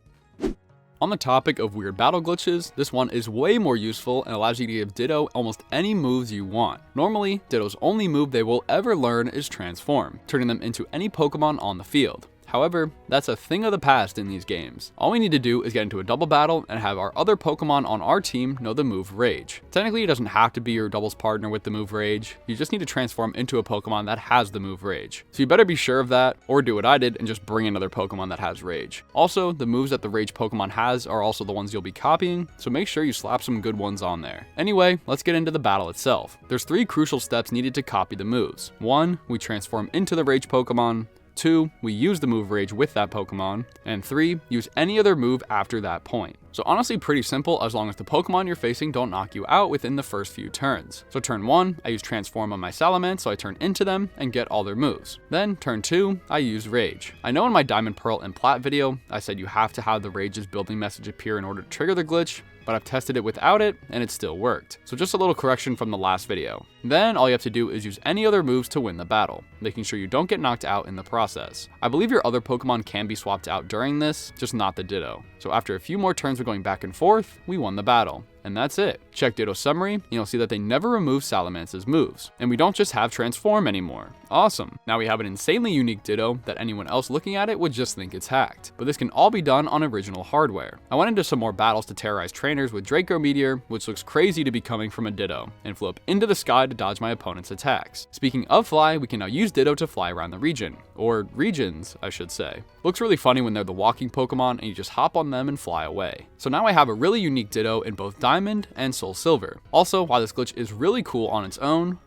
On the topic of weird battle glitches, this one is way more useful and allows you to give Ditto almost any moves you want. Normally, Ditto's only move they will ever learn is Transform, turning them into any Pokemon on the field. However, that's a thing of the past in these games. All we need to do is get into a double battle and have our other Pokemon on our team know the move Rage. Technically, it doesn't have to be your doubles partner with the move Rage. You just need to transform into a Pokemon that has the move Rage. So you better be sure of that, or do what I did and just bring another Pokemon that has Rage. Also, the moves that the Rage Pokemon has are also the ones you'll be copying, so make sure you slap some good ones on there. Anyway, let's get into the battle itself. There's 3 crucial steps needed to copy the moves. 1, we transform into the Rage Pokemon. 2, we use the move Rage with that Pokemon, and 3, use any other move after that point. So honestly pretty simple as long as the Pokemon you're facing don't knock you out within the first few turns. So turn 1, I use Transform on my Salamence so I turn into them and get all their moves. Then turn 2, I use Rage. I know in my Diamond, Pearl, and Plat video, I said you have to have the Rage's building message appear in order to trigger the glitch, but I've tested it without it and it still worked. So just a little correction from the last video. Then all you have to do is use any other moves to win the battle, making sure you don't get knocked out in the process. I believe your other Pokemon can be swapped out during this, just not the Ditto. So after a few more turns of going back and forth, we won the battle. And that's it. Check Ditto's summary, and you'll see that they never remove Salamance's moves. And we don't just have Transform anymore. Awesome. Now we have an insanely unique Ditto that anyone else looking at it would just think it's hacked. But this can all be done on original hardware. I went into some more battles to terrorize trainers with Draco Meteor, which looks crazy to be coming from a Ditto, and flew up into the sky to dodge my opponent's attacks. Speaking of fly, we can now use Ditto to fly around the region. Or regions, I should say. Looks really funny when they're the walking Pokemon and you just hop on them and fly away. So now I have a really unique Ditto in both Diamond and SoulSilver. Also, while this glitch is really cool on its own,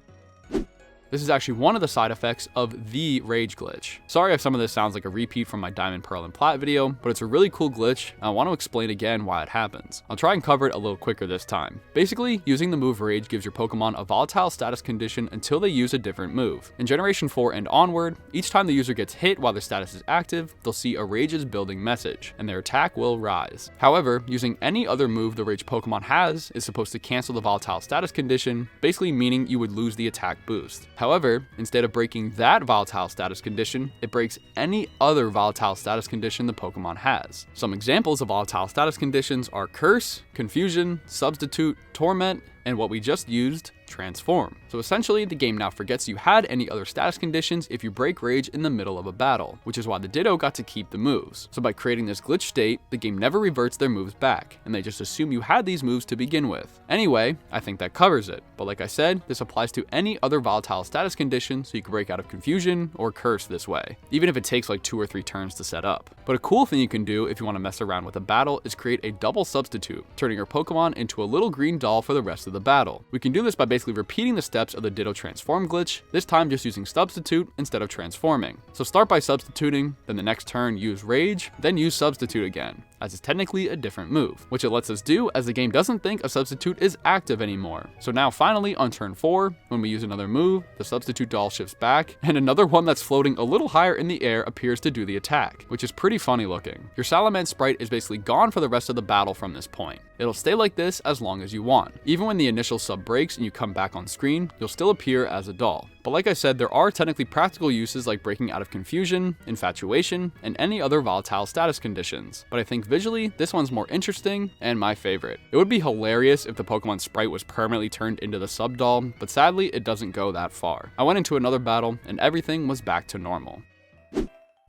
this is actually one of the side effects of the Rage glitch. Sorry if some of this sounds like a repeat from my Diamond, Pearl, and Plat video, but it's a really cool glitch, and I want to explain again why it happens. I'll try and cover it a little quicker this time. Basically, using the move Rage gives your Pokemon a volatile status condition until they use a different move. In Generation 4 and onward, each time the user gets hit while their status is active, they'll see a Rage's building message, and their attack will rise. However, using any other move the Rage Pokemon has is supposed to cancel the volatile status condition, basically meaning you would lose the attack boost. However, instead of breaking that volatile status condition, it breaks any other volatile status condition the Pokemon has. Some examples of volatile status conditions are Curse, Confusion, Substitute, Torment, and what we just used, Transform. So essentially, the game now forgets you had any other status conditions if you break Rage in the middle of a battle, which is why the Ditto got to keep the moves. So by creating this glitch state, the game never reverts their moves back, and they just assume you had these moves to begin with. Anyway, I think that covers it, but like I said, this applies to any other volatile status condition, so you can break out of Confusion or Curse this way, even if it takes like 2 or 3 turns to set up. But a cool thing you can do if you want to mess around with a battle is create a double substitute, turning your Pokemon into a little green doll for the rest of the battle. We can do this by basically repeating the steps of the Ditto Transform glitch, this time just using Substitute instead of Transforming. So start by substituting, then the next turn use Rage, then use Substitute again, as it's technically a different move, which it lets us do as the game doesn't think a Substitute is active anymore. So now finally on turn 4, when we use another move, the Substitute doll shifts back, and another one that's floating a little higher in the air appears to do the attack, which is pretty funny looking. Your Salamence sprite is basically gone for the rest of the battle from this point. It'll stay like this as long as you want. Even when the initial sub breaks and you come back on screen, you'll still appear as a doll. But like I said, there are technically practical uses like breaking out of Confusion, Infatuation, and any other volatile status conditions. But I think visually, this one's more interesting and my favorite. It would be hilarious if the Pokemon sprite was permanently turned into the sub doll, but sadly it doesn't go that far. I went into another battle and everything was back to normal.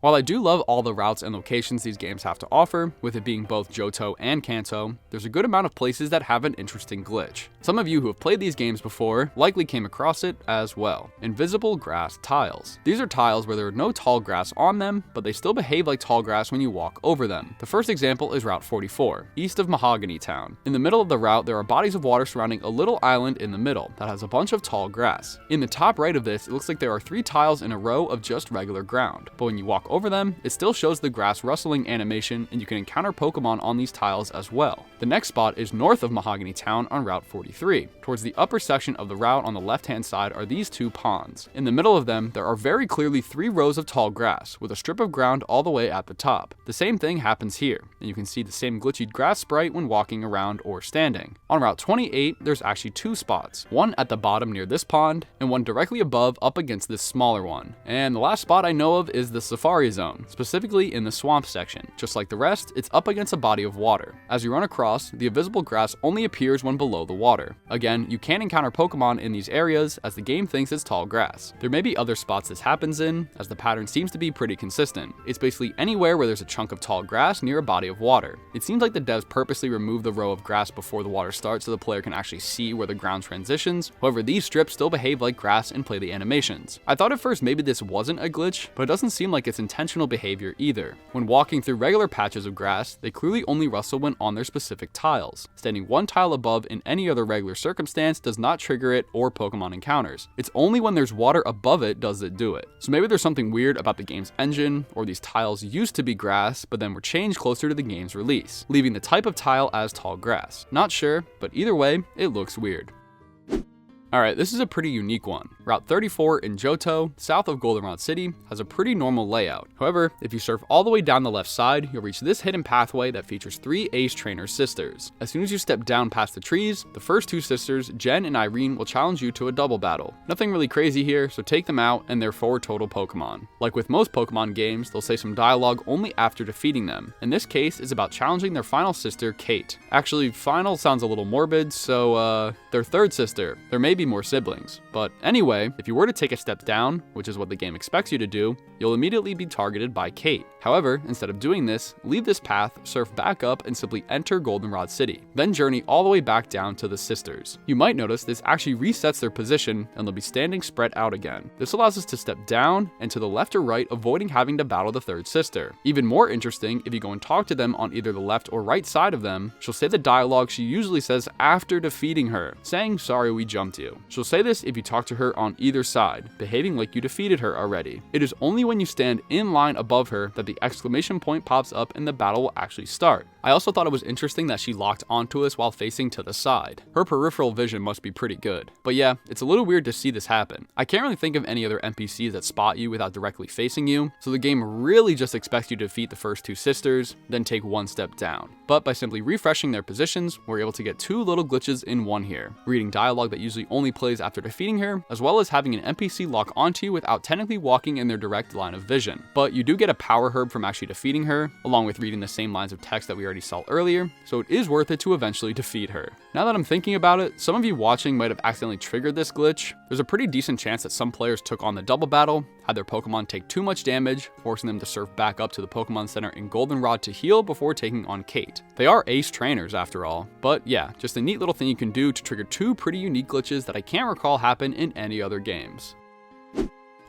While I do love all the routes and locations these games have to offer, with it being both Johto and Kanto, there's a good amount of places that have an interesting glitch. Some of you who have played these games before likely came across it as well. Invisible grass tiles. These are tiles where there are no tall grass on them, but they still behave like tall grass when you walk over them. The first example is Route 44, east of Mahogany Town. In the middle of the route, there are bodies of water surrounding a little island in the middle that has a bunch of tall grass. In the top right of this, it looks like there are 3 tiles in a row of just regular ground, but when you walk over them, it still shows the grass rustling animation, and you can encounter Pokemon on these tiles as well. The next spot is north of Mahogany Town on Route 43. Towards the upper section of the route on the left-hand side are these 2 ponds. In the middle of them, there are very clearly 3 rows of tall grass, with a strip of ground all the way at the top. The same thing happens here, and you can see the same glitchy grass sprite when walking around or standing. On Route 28, there's actually 2 spots, one at the bottom near this pond, and one directly above up against this smaller one. And the last spot I know of is the Safari Zone, specifically in the swamp section. Just like the rest, it's up against a body of water. As you run across, the invisible grass only appears when below the water. Again, you can encounter Pokemon in these areas as the game thinks it's tall grass. There may be other spots this happens in, as the pattern seems to be pretty consistent. It's basically anywhere where there's a chunk of tall grass near a body of water. It seems like the devs purposely remove the row of grass before the water starts so the player can actually see where the ground transitions. However, these strips still behave like grass and play the animations. I thought at first maybe this wasn't a glitch, but it doesn't seem like it's intended intentional behavior either. When walking through regular patches of grass, they clearly only rustle when on their specific tiles. Standing one tile above in any other regular circumstance does not trigger it or Pokemon encounters. It's only when there's water above it does it do it. So maybe there's something weird about the game's engine, or these tiles used to be grass, but then were changed closer to the game's release, leaving the type of tile as tall grass. Not sure, but either way, it looks weird. Alright, this is a pretty unique one. Route 34 in Johto, south of Goldenrod City, has a pretty normal layout. However, if you surf all the way down the left side, you'll reach this hidden pathway that features 3 Ace Trainer sisters. As soon as you step down past the trees, the first 2 sisters, Jen and Irene, will challenge you to a double battle. Nothing really crazy here, so take them out and they're 4 total Pokemon. Like with most Pokemon games, they'll say some dialogue only after defeating them. In this case, it's about challenging their final sister, Kate. Actually, final sounds a little morbid, so their third sister. There may be more siblings. But anyway, if you were to take a step down, which is what the game expects you to do, you'll immediately be targeted by Kate. However, instead of doing this, leave this path, surf back up, and simply enter Goldenrod City. Then journey all the way back down to the sisters. You might notice this actually resets their position and they'll be standing spread out again. This allows us to step down and to the left or right, avoiding having to battle the third sister. Even more interesting, if you go and talk to them on either the left or right side of them, she'll say the dialogue she usually says after defeating her, saying, "Sorry we jumped you." She'll say this if you talk to her on either side, behaving like you defeated her already. It is only when you stand in line above her that the exclamation point pops up and the battle will actually start. I also thought it was interesting that she locked onto us while facing to the side. Her peripheral vision must be pretty good. But yeah, it's a little weird to see this happen. I can't really think of any other NPCs that spot you without directly facing you, so the game really just expects you to defeat the first 2 sisters, then take one step down. But by simply refreshing their positions, we're able to get 2 little glitches in one here. Reading dialogue that usually only plays after defeating her, as well as having an NPC lock onto you without technically walking in their direct line of vision. But you do get a power herb from actually defeating her, along with reading the same lines of text that we already saw earlier, so it is worth it to eventually defeat her. Now that I'm thinking about it, some of you watching might have accidentally triggered this glitch. There's a pretty decent chance that some players took on the double battle, had their Pokemon take too much damage, forcing them to surf back up to the Pokemon Center in Goldenrod to heal before taking on Kate. They are Ace Trainers after all, but yeah, just a neat little thing you can do to trigger 2 pretty unique glitches that I can't recall happen in any other games.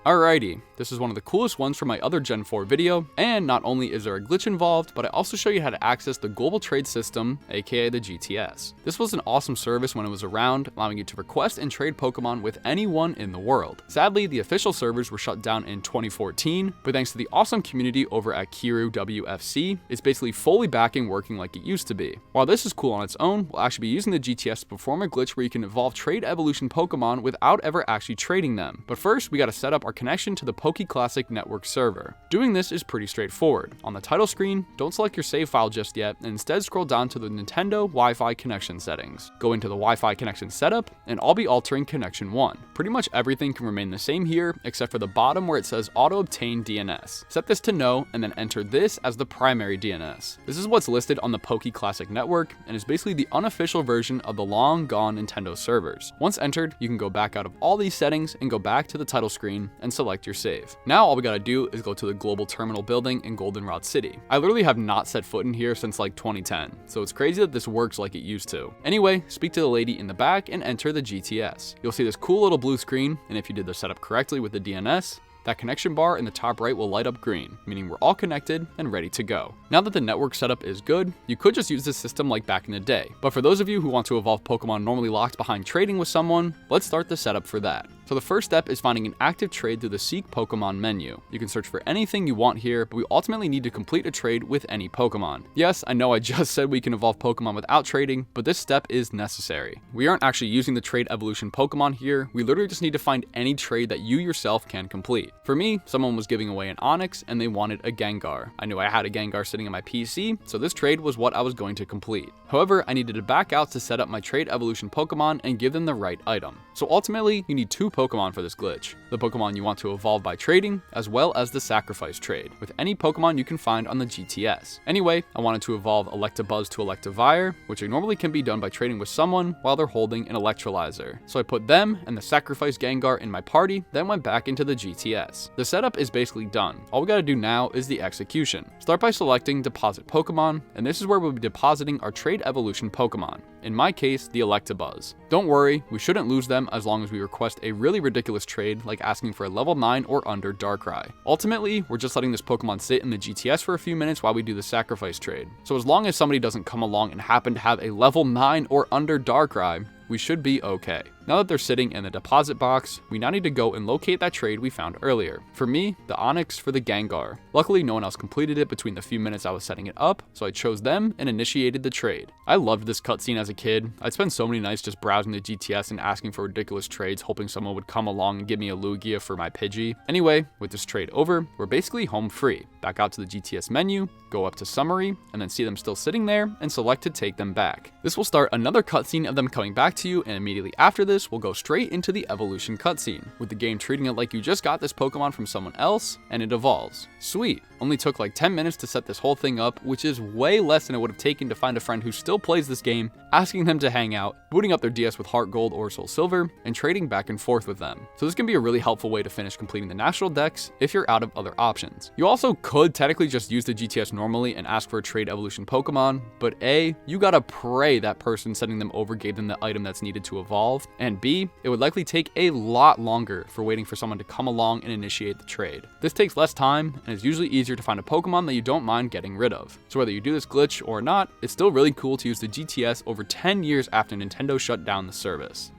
Alrighty, this is one of the coolest ones from my other Gen 4 video, and not only is there a glitch involved, but I also show you how to access the global trade system, aka the GTS. This was an awesome service when it was around, allowing you to request and trade Pokemon with anyone in the world. Sadly, the official servers were shut down in 2014, but thanks to the awesome community over at Kiru WFC, it's basically fully back and working like it used to be. While this is cool on its own, we'll actually be using the GTS to perform a glitch where you can evolve trade evolution Pokemon without ever actually trading them. But first, we gotta set up our connection to the Poke Classic Network server. Doing this is pretty straightforward. On the title screen, don't select your save file just yet, and instead scroll down to the Nintendo Wi-Fi connection settings. Go into the Wi-Fi connection setup, and I'll be altering connection 1. Pretty much everything can remain the same here, except for the bottom where it says Auto Obtain DNS. Set this to no, and then enter this as the primary DNS. This is what's listed on the Poke Classic Network, and is basically the unofficial version of the long gone Nintendo servers. Once entered, you can go back out of all these settings and go back to the title screen and select your save. Now all we gotta do is go to the global terminal building in Goldenrod City. I literally have not set foot in here since like 2010, so it's crazy that this works like it used to. Anyway, speak to the lady in the back and enter the GTS. You'll see this cool little blue screen, and if you did the setup correctly with the DNS, that connection bar in the top right will light up green, meaning we're all connected and ready to go. Now that the network setup is good, you could just use this system like back in the day. But for those of you who want to evolve Pokemon normally locked behind trading with someone, let's start the setup for that. So the first step is finding an active trade through the Seek Pokemon menu. You can search for anything you want here, but we ultimately need to complete a trade with any Pokemon. Yes, I know I just said we can evolve Pokemon without trading, but this step is necessary. We aren't actually using the trade evolution Pokemon here, we literally just need to find any trade that you yourself can complete. For me, someone was giving away an Onix and they wanted a Gengar. I knew I had a Gengar sitting on my PC, so this trade was what I was going to complete. However, I needed to back out to set up my trade evolution Pokemon and give them the right item. So ultimately, you need 2 Pokemon for this glitch. The Pokemon you want to evolve by trading, as well as the sacrifice trade, with any Pokemon you can find on the GTS. Anyway, I wanted to evolve Electabuzz to Electivire, which normally can be done by trading with someone while they're holding an Electrolyzer. So I put them and the sacrifice Gengar in my party, then went back into the GTS. The setup is basically done. All we gotta do now is the execution. Start by selecting Deposit Pokemon, and this is where we'll be depositing our trade evolution Pokemon. In my case, the Electabuzz. Don't worry, we shouldn't lose them them as long as we request a really ridiculous trade, like asking for a level 9 or under Darkrai. Ultimately, we're just letting this Pokemon sit in the GTS for a few minutes while we do the sacrifice trade. So as long as somebody doesn't come along and happen to have a level 9 or under Darkrai, we should be okay. Now that they're sitting in the deposit box, we now need to go and locate that trade we found earlier. For me, the Onix for the Gengar. Luckily, no one else completed it between the few minutes I was setting it up, so I chose them and initiated the trade. I loved this cutscene as a kid. I'd spend so many nights just browsing the GTS and asking for ridiculous trades, hoping someone would come along and give me a Lugia for my Pidgey. Anyway, with this trade over, we're basically home free. Back out to the GTS menu, go up to Summary, and then see them still sitting there, and select to take them back. This will start another cutscene of them coming back to you, and immediately after this, we'll go straight into the evolution cutscene, with the game treating it like you just got this Pokemon from someone else, and it evolves. Sweet. Only took like 10 minutes to set this whole thing up, which is way less than it would have taken to find a friend who still plays this game, asking them to hang out, booting up their DS with HeartGold or SoulSilver, and trading back and forth with them. So this can be a really helpful way to finish completing the national dex if you're out of other options. You also could technically just use the GTS normally and ask for a trade evolution Pokemon, but A, you gotta pray that person sending them over gave them the item that's needed to evolve, and B, it would likely take a lot longer for waiting for someone to come along and initiate the trade. This takes less time and is usually easier to find a Pokemon that you don't mind getting rid of. So whether you do this glitch or not, it's still really cool to use the GTS over 10 years after Nintendo shut down the service.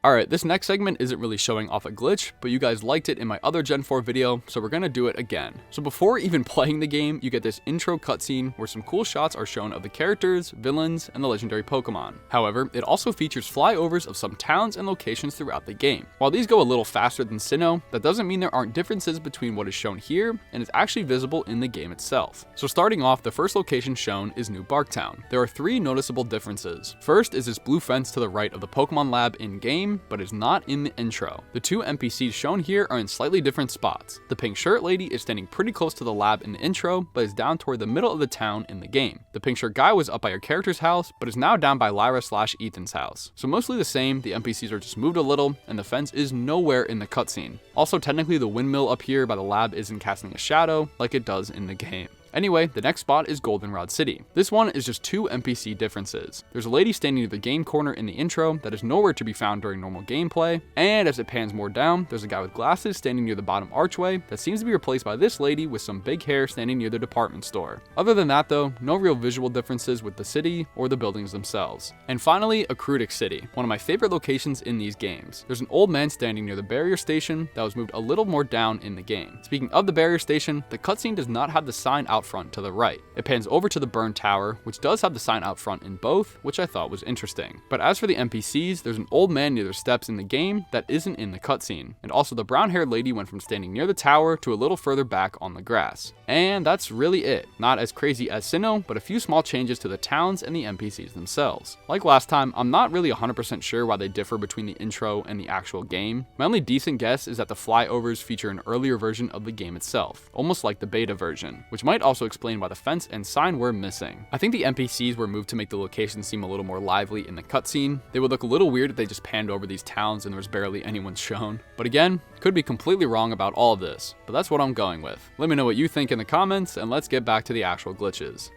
Alright, this next segment isn't really showing off a glitch, but you guys liked it in my other Gen 4 video, so we're gonna do it again. So before even playing the game, you get this intro cutscene where some cool shots are shown of the characters, villains, and the legendary Pokemon. However, it also features flyovers of some towns and locations throughout the game. While these go a little faster than Sinnoh, that doesn't mean there aren't differences between what is shown here and is actually visible in the game itself. So starting off, the first location shown is New Barktown. There are 3 noticeable differences. First is this blue fence to the right of the Pokemon Lab in-game, but is not in the intro. The 2 NPCs shown here are in slightly different spots. The pink shirt lady is standing pretty close to the lab in the intro, but is down toward the middle of the town in the game. The pink shirt guy was up by your character's house, but is now down by Lyra/Ethan's house. So mostly the same, the NPCs are just moved a little, and the fence is nowhere in the cutscene. Also, technically the windmill up here by the lab isn't casting a shadow like it does in the game. Anyway, the next spot is Goldenrod City. This one is just 2 NPC differences. There's a lady standing near the game corner in the intro that is nowhere to be found during normal gameplay, and as it pans more down, there's a guy with glasses standing near the bottom archway that seems to be replaced by this lady with some big hair standing near the department store. Other than that though, no real visual differences with the city or the buildings themselves. And finally, Akrutic City, one of my favorite locations in these games. There's an old man standing near the barrier station that was moved a little more down in the game. Speaking of the barrier station, the cutscene does not have the sign out front to the right. It pans over to the burn tower, which does have the sign out front in both, which I thought was interesting. But as for the NPCs, there's an old man near the steps in the game that isn't in the cutscene. And also the brown-haired lady went from standing near the tower to a little further back on the grass. And that's really it. Not as crazy as Sinnoh, but a few small changes to the towns and the NPCs themselves. Like last time, I'm not really 100% sure why they differ between the intro and the actual game. My only decent guess is that the flyovers feature an earlier version of the game itself, almost like the beta version, which might also explain why the fence and sign were missing. I think the NPCs were moved to make the location seem a little more lively in the cutscene. They would look a little weird if they just panned over these towns and there was barely anyone shown. But again, could be completely wrong about all of this, but that's what I'm going with. Let me know what you think in the comments, and let's get back to the actual glitches.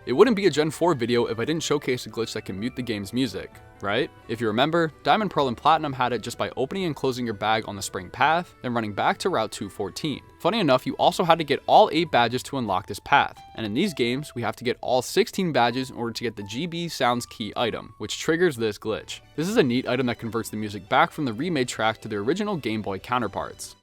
It wouldn't be a Gen 4 video if I didn't showcase a glitch that can mute the game's music, right? If you remember, Diamond, Pearl, and Platinum had it just by opening and closing your bag on the spring path, then running back to Route 214. Funny enough, you also had to get all 8 badges to unlock this path, and in these games, we have to get all 16 badges in order to get the GB Sounds key item, which triggers this glitch. This is a neat item that converts the music back from the remade track to their original Game Boy counterparts.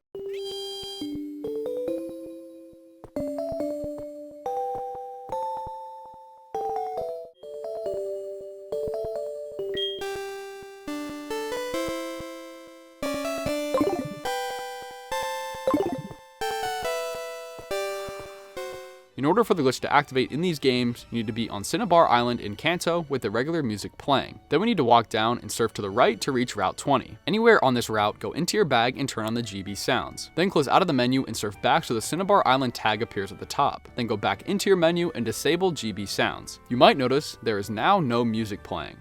In order for the glitch to activate in these games, you need to be on Cinnabar Island in Kanto with the regular music playing. Then we need to walk down and surf to the right to reach Route 20. Anywhere on this route, go into your bag and turn on the GB Sounds. Then close out of the menu and surf back so the Cinnabar Island tag appears at the top. Then go back into your menu and disable GB Sounds. You might notice there is now no music playing.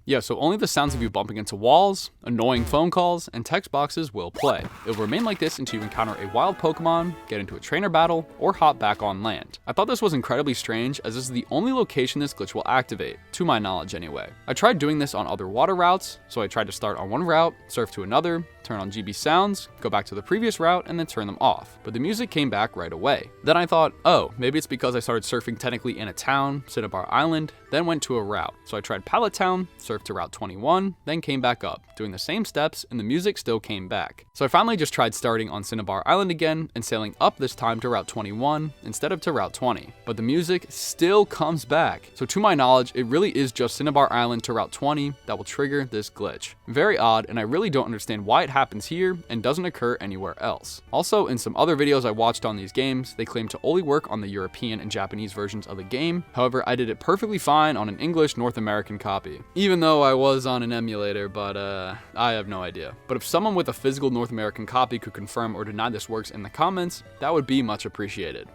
Yeah, so only the sounds of you bumping into walls, annoying phone calls, and text boxes will play. It will remain like this until you encounter a wild Pokemon, get into a trainer battle, or hop back on land. I thought this was incredibly strange, as this is the only location this glitch will activate, to my knowledge anyway. I tried doing this on other water routes, so I tried to start on one route, surf to another, turn on GB sounds, go back to the previous route, and then turn them off. But the music came back right away. Then I thought, oh, maybe it's because I started surfing technically in a town, Cinnabar Island, then went to a route. So I tried Pallet Town, surfed to Route 21, then came back up, doing the same steps, and the music still came back. So I finally just tried starting on Cinnabar Island again, and sailing up this time to Route 21, instead of to Route 20. But the music still comes back. So to my knowledge, it really is just Cinnabar Island to Route 20 that will trigger this glitch. Very odd, and I really don't understand why it happens here and doesn't occur anywhere else. Also, in some other videos I watched on these games, they claim to only work on the European and Japanese versions of the game. However, I did it perfectly fine on an English North American copy. Even though I was on an emulator, but I have no idea. But if someone with a physical North American copy could confirm or deny this works in the comments, that would be much appreciated.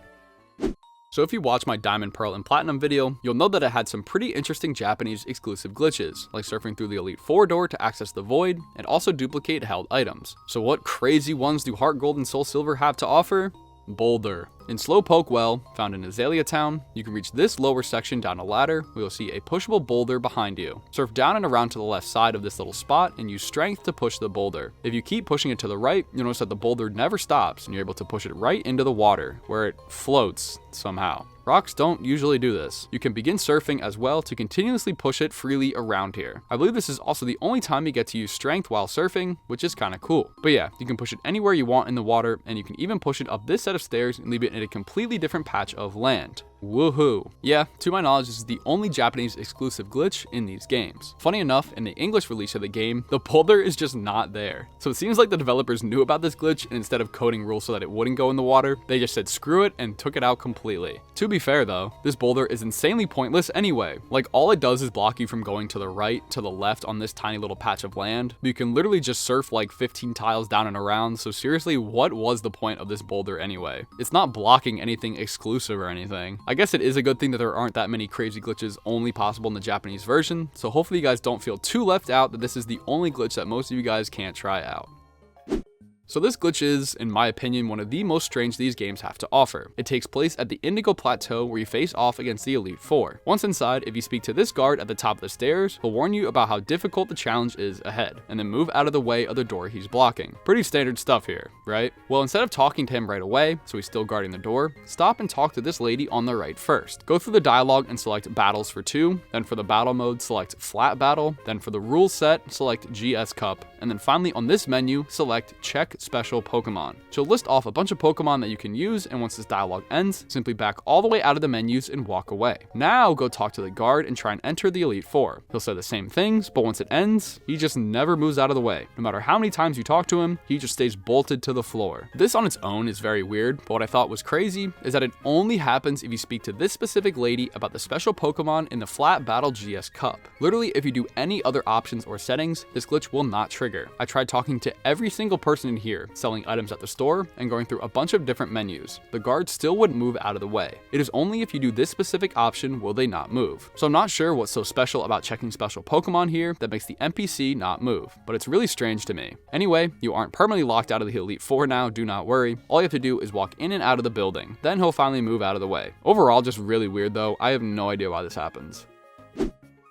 So if you watch my Diamond, Pearl, and Platinum video, you'll know that it had some pretty interesting Japanese exclusive glitches, like surfing through the Elite Four door to access the Void, and also duplicate held items. So what crazy ones do HeartGold and SoulSilver have to offer? Boulder. In Slowpoke Well, found in Azalea Town, you can reach this lower section down a ladder where you'll see a pushable boulder behind you. Surf down and around to the left side of this little spot and use strength to push the boulder. If you keep pushing it to the right, you'll notice that the boulder never stops and you're able to push it right into the water, where it floats somehow. Rocks don't usually do this. You can begin surfing as well to continuously push it freely around here. I believe this is also the only time you get to use strength while surfing, which is kind of cool. But yeah, you can push it anywhere you want in the water, and you can even push it up this set of stairs and leave it in a completely different patch of land. Woohoo. Yeah, to my knowledge, this is the only Japanese exclusive glitch in these games. Funny enough, in the English release of the game, the boulder is just not there. So it seems like the developers knew about this glitch, and instead of coding rules so that it wouldn't go in the water, they just said screw it and took it out completely. To be fair though, this boulder is insanely pointless anyway. Like, all it does is block you from going to the right, to the left on this tiny little patch of land. You can literally just surf like 15 tiles down and around, so seriously, what was the point of this boulder anyway? It's not blocking anything exclusive or anything. I guess it is a good thing that there aren't that many crazy glitches only possible in the Japanese version, so hopefully you guys don't feel too left out that this is the only glitch that most of you guys can't try out. So this glitch is, in my opinion, one of the most strange these games have to offer. It takes place at the Indigo Plateau where you face off against the Elite Four. Once inside, if you speak to this guard at the top of the stairs, he'll warn you about how difficult the challenge is ahead, and then move out of the way of the door he's blocking. Pretty standard stuff here, right? Well, instead of talking to him right away, so he's still guarding the door, stop and talk to this lady on the right first. Go through the dialogue and select Battles for 2, then for the battle mode, select Flat Battle, then for the rules set, select GS Cup, and then finally on this menu, select Check Special Pokemon. She'll list off a bunch of Pokemon that you can use, and once this dialogue ends, simply back all the way out of the menus and walk away. Now go talk to the guard and try and enter the Elite Four. He'll say the same things, but once it ends, he just never moves out of the way. No matter how many times you talk to him, he just stays bolted to the floor. This on its own is very weird, but what I thought was crazy is that it only happens if you speak to this specific lady about the special Pokemon in the Flat Battle GS Cup. Literally, if you do any other options or settings, this glitch will not trigger. I tried talking to every single person in here, selling items at the store, and going through a bunch of different menus. The guards still wouldn't move out of the way. It is only if you do this specific option will they not move. So I'm not sure what's so special about checking special Pokemon here that makes the NPC not move, but it's really strange to me. Anyway, you aren't permanently locked out of the Elite Four now, do not worry. All you have to do is walk in and out of the building. Then he'll finally move out of the way. Overall, just really weird though. I have no idea why this happens.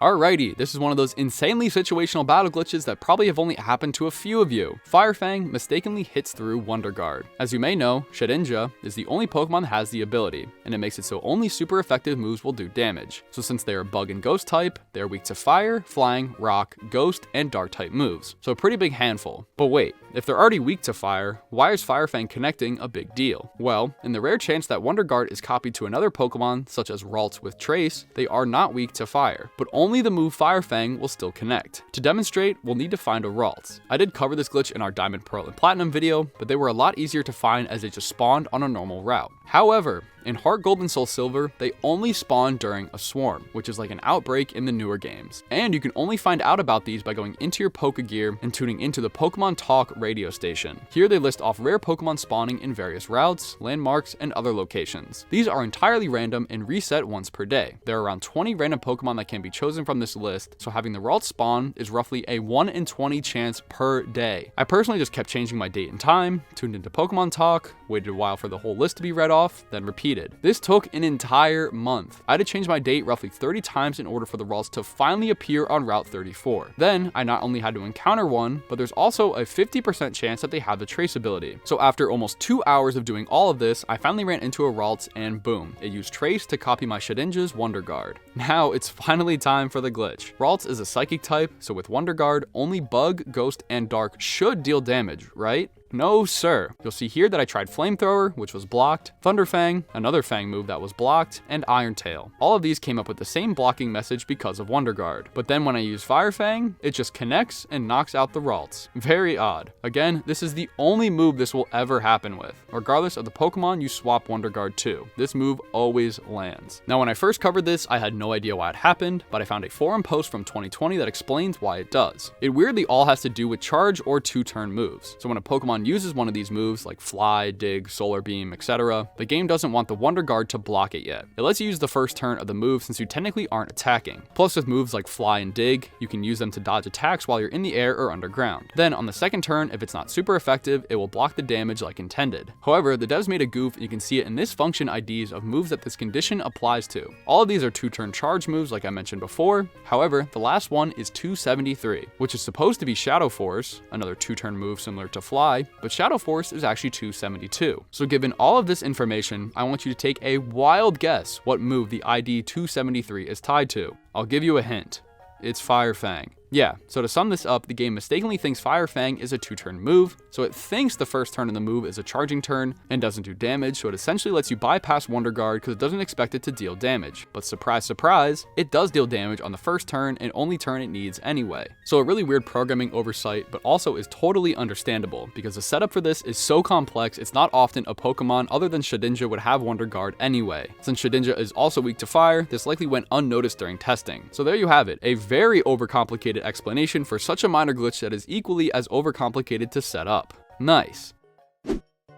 Alrighty, this is one of those insanely situational battle glitches that probably have only happened to a few of you. Fang mistakenly hits through Wonder Guard. As you may know, Shedinja is the only Pokemon that has the ability, and it makes it so only super effective moves will do damage. So since they are Bug and Ghost type, they are weak to Fire, Flying, Rock, Ghost, and Dark type moves. So a pretty big handful. But wait, if they're already weak to Fire, why is Fang connecting a big deal? Well, in the rare chance that Wonder Guard is copied to another Pokemon, such as Ralts with Trace, they are not weak to Fire, but only the move Fang will still connect. To demonstrate, we'll need to find a Ralts. I did cover this glitch in our Diamond, Pearl, and Platinum video, but they were a lot easier to find as they just spawned on a normal route. However, in HeartGold and SoulSilver, they only spawn during a swarm, which is like an outbreak in the newer games. And you can only find out about these by going into your Pokegear and tuning into the Pokemon Talk radio station. Here they list off rare Pokemon spawning in various routes, landmarks, and other locations. These are entirely random and reset once per day. There are around 20 random Pokemon that can be chosen from this list, so having the route spawn is roughly a 1 in 20 chance per day. I personally just kept changing my date and time, tuned into Pokemon Talk, waited a while for the whole list to be read off, then repeated. This took an entire month. I had to change my date roughly 30 times in order for the routes to finally appear on Route 34. Then, I not only had to encounter one, but there's also a 50% chance that they have the traceability. So after almost 2 hours of doing all of this, I finally ran into a routes and boom, it used Trace to copy my Shedinja's Wonder Guard. Now it's finally time for the glitch. Ralts is a psychic type, so with Wonder Guard, only Bug, Ghost, and Dark should deal damage, right? No sir. You'll see here that I tried Flamethrower, which was blocked, Thunder Fang, another Fang move that was blocked, and Iron Tail. All of these came up with the same blocking message because of Wonder Guard. But then when I use Fire Fang, it just connects and knocks out the Ralts. Very odd. Again, this is the only move this will ever happen with. Regardless of the Pokemon you swap Wonder Guard to, this move always lands. Now when I first covered this, I had no idea why it happened, but I found a forum post from 2020 that explains why it does. It weirdly all has to do with charge or 2-turn moves. So when a Pokemon uses one of these moves like Fly, Dig, Solar Beam, etc., the game doesn't want the Wonder Guard to block it yet. It lets you use the first turn of the move since you technically aren't attacking. Plus with moves like Fly and Dig, you can use them to dodge attacks while you're in the air or underground. Then on the second turn, if it's not super effective, it will block the damage like intended. However, the devs made a goof and you can see it in this function IDs of moves that this condition applies to. All of these are 2-turn charge moves like I mentioned before. However, the last one is 273, which is supposed to be Shadow Force, another 2-turn move similar to Fly, but Shadow Force is actually 272. So given all of this information, I want you to take a wild guess what move the ID 273 is tied to. I'll give you a hint. It's Fire Fang. Yeah, so to sum this up, the game mistakenly thinks Fire Fang is a 2-turn move, so it thinks the first turn of the move is a charging turn and doesn't do damage, so it essentially lets you bypass Wonder Guard because it doesn't expect it to deal damage. But surprise, surprise, it does deal damage on the first turn and only turn it needs anyway. So a really weird programming oversight, but also is totally understandable because the setup for this is so complex, it's not often a Pokemon other than Shedinja would have Wonder Guard anyway. Since Shedinja is also weak to fire, this likely went unnoticed during testing. So there you have it, a very overcomplicated explanation for such a minor glitch that is equally as overcomplicated to set up. Nice.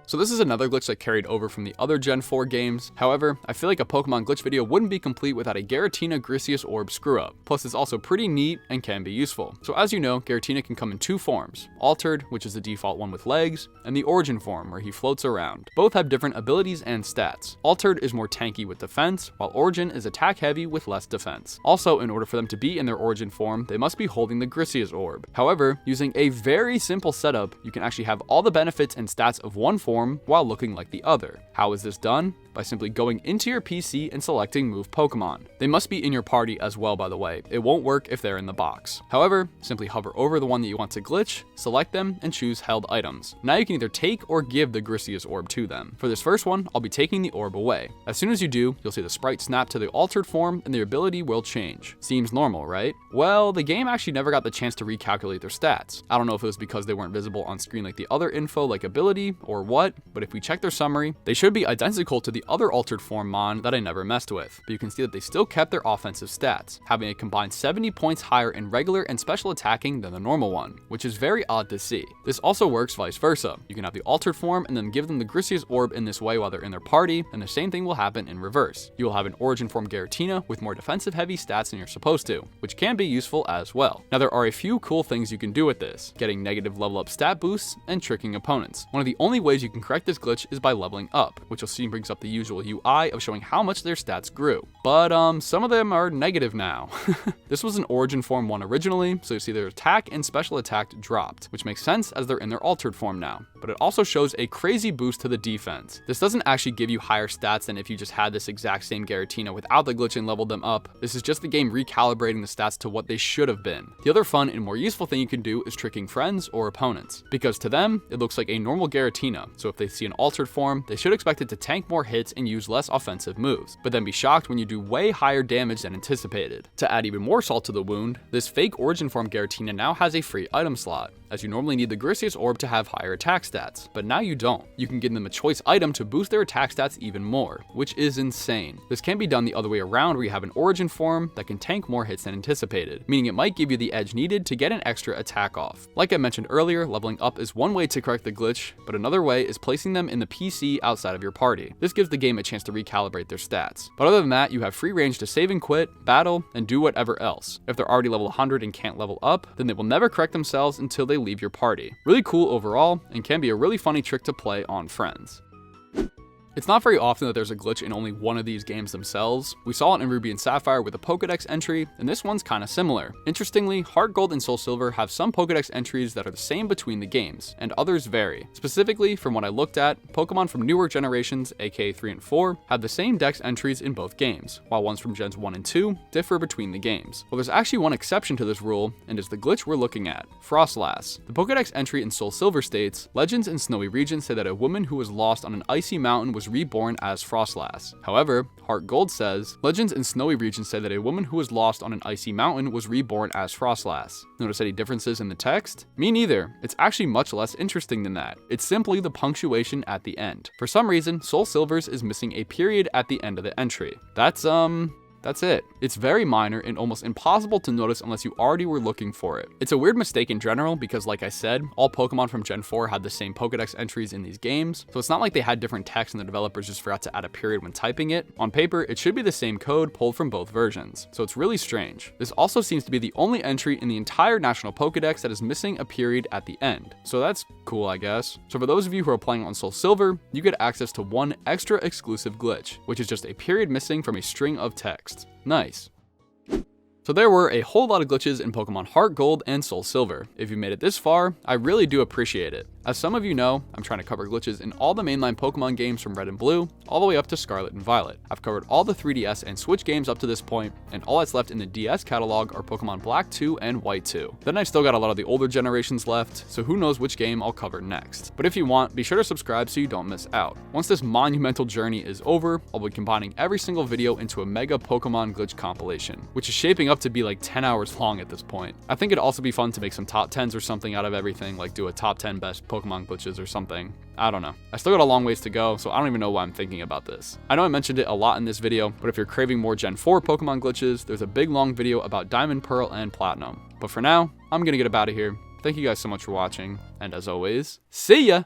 So this is another glitch that carried over from the other Gen 4 games. However, I feel like a Pokemon glitch video wouldn't be complete without a Giratina Grisius Orb screw up. Plus it's also pretty neat and can be useful. So as you know, Giratina can come in 2 forms. Altered, which is the default one with legs, and the Origin form where he floats around. Both have different abilities and stats. Altered is more tanky with defense, while Origin is attack heavy with less defense. Also, in order for them to be in their Origin form, they must be holding the Grisius Orb. However, using a very simple setup, you can actually have all the benefits and stats of one form while looking like the other. How is this done? By simply going into your PC and selecting Move Pokemon. They must be in your party as well, by the way. It won't work if they're in the box. However, simply hover over the one that you want to glitch, select them, and choose Held Items. Now you can either take or give the Grisius Orb to them. For this first one, I'll be taking the orb away. As soon as you do, you'll see the sprite snap to the altered form and their ability will change. Seems normal, right? Well, the game actually never got the chance to recalculate their stats. I don't know if it was because they weren't visible on screen like the other info like ability or what, but if we check their summary, they should be identical to the other altered form mon that I never messed with, but you can see that they still kept their offensive stats, having a combined 70 points higher in regular and special attacking than the normal one, which is very odd to see. This also works vice versa. You can have the altered form and then give them the Grisius Orb in this way while they're in their party, and the same thing will happen in reverse. You will have an Origin form Giratina with more defensive heavy stats than you're supposed to, which can be useful as well. Now there are a few cool things you can do with this, getting negative level up stat boosts and tricking opponents. One of the only ways you can correct this glitch is by leveling up, which you'll see brings up the usual UI of showing how much their stats grew. But some of them are negative now. This was an Origin form one originally, so you see their attack and special attack dropped, which makes sense as they're in their altered form now. But it also shows a crazy boost to the defense. This doesn't actually give you higher stats than if you just had this exact same Giratina without the glitch and leveled them up. This is just the game recalibrating the stats to what they should have been. The other fun and more useful thing you can do is tricking friends or opponents, because to them, it looks like a normal Giratina, so if they see an altered form, they should expect it to tank more hits and use less offensive moves, but then be shocked when you do way higher damage than anticipated. To add even more salt to the wound, this fake Origin form Giratina now has a free item slot. as you normally need the Grisius Orb to have higher attack stats, but now you don't. You can give them a choice item to boost their attack stats even more, which is insane. This can be done the other way around, where you have an origin form that can tank more hits than anticipated, meaning it might give you the edge needed to get an extra attack off. Like I mentioned earlier, leveling up is one way to correct the glitch, but another way is placing them in the PC outside of your party. This gives the game a chance to recalibrate their stats. But other than that, you have free range to save and quit, battle, and do whatever else. If they're already level 100 and can't level up, then they will never correct themselves until they leave your party. Really cool overall, and can be a really funny trick to play on friends. It's not very often that there's a glitch in only one of these games themselves. We saw it in Ruby and Sapphire with a Pokedex entry, and this one's kinda similar. Interestingly, HeartGold and SoulSilver have some Pokedex entries that are the same between the games, and others vary. Specifically, from what I looked at, Pokemon from newer generations, aka 3 and 4, have the same Dex entries in both games, while ones from Gens 1 and 2 differ between the games. Well, there's actually one exception to this rule, and is the glitch we're looking at, Frosslass. The Pokedex entry in SoulSilver states, legends in snowy regions say that a woman who was lost on an icy mountain was reborn as Frosslass. However, HeartGold says, legends in snowy regions say that a woman who was lost on an icy mountain was reborn as Frosslass. Notice any differences in the text? Me neither. It's actually much less interesting than that. It's simply the punctuation at the end. For some reason, SoulSilver's is missing a period at the end of the entry. That's it. It's very minor and almost impossible to notice unless you already were looking for it. It's a weird mistake in general because, like I said, all Pokemon from Gen 4 had the same Pokedex entries in these games, so it's not like they had different text and the developers just forgot to add a period when typing it. On paper, it should be the same code pulled from both versions, so it's really strange. This also seems to be the only entry in the entire National Pokedex that is missing a period at the end, so that's cool, I guess. So for those of you who are playing on SoulSilver, you get access to one extra exclusive glitch, which is just a period missing from a string of text. Nice. So there were a whole lot of glitches in Pokemon HeartGold and SoulSilver. If you made it this far, I really do appreciate it. As some of you know, I'm trying to cover glitches in all the mainline Pokemon games from Red and Blue, all the way up to Scarlet and Violet. I've covered all the 3DS and Switch games up to this point, and all that's left in the DS catalog are Pokemon Black 2 and White 2. Then I've still got a lot of the older generations left, so who knows which game I'll cover next. But if you want, be sure to subscribe so you don't miss out. Once this monumental journey is over, I'll be combining every single video into a mega Pokemon glitch compilation, which is shaping up to be like 10 hours long at this point. I think it'd also be fun to make some top 10s or something out of everything, like do a top 10 best Pokemon glitches or something. I don't know. I still got a long ways to go, so I don't even know why I'm thinking about this. I know I mentioned it a lot in this video, but if you're craving more Gen 4 Pokemon glitches, there's a big long video about Diamond, Pearl, and Platinum. But for now, I'm gonna get up out of here. Thank you guys so much for watching, and as always, see ya!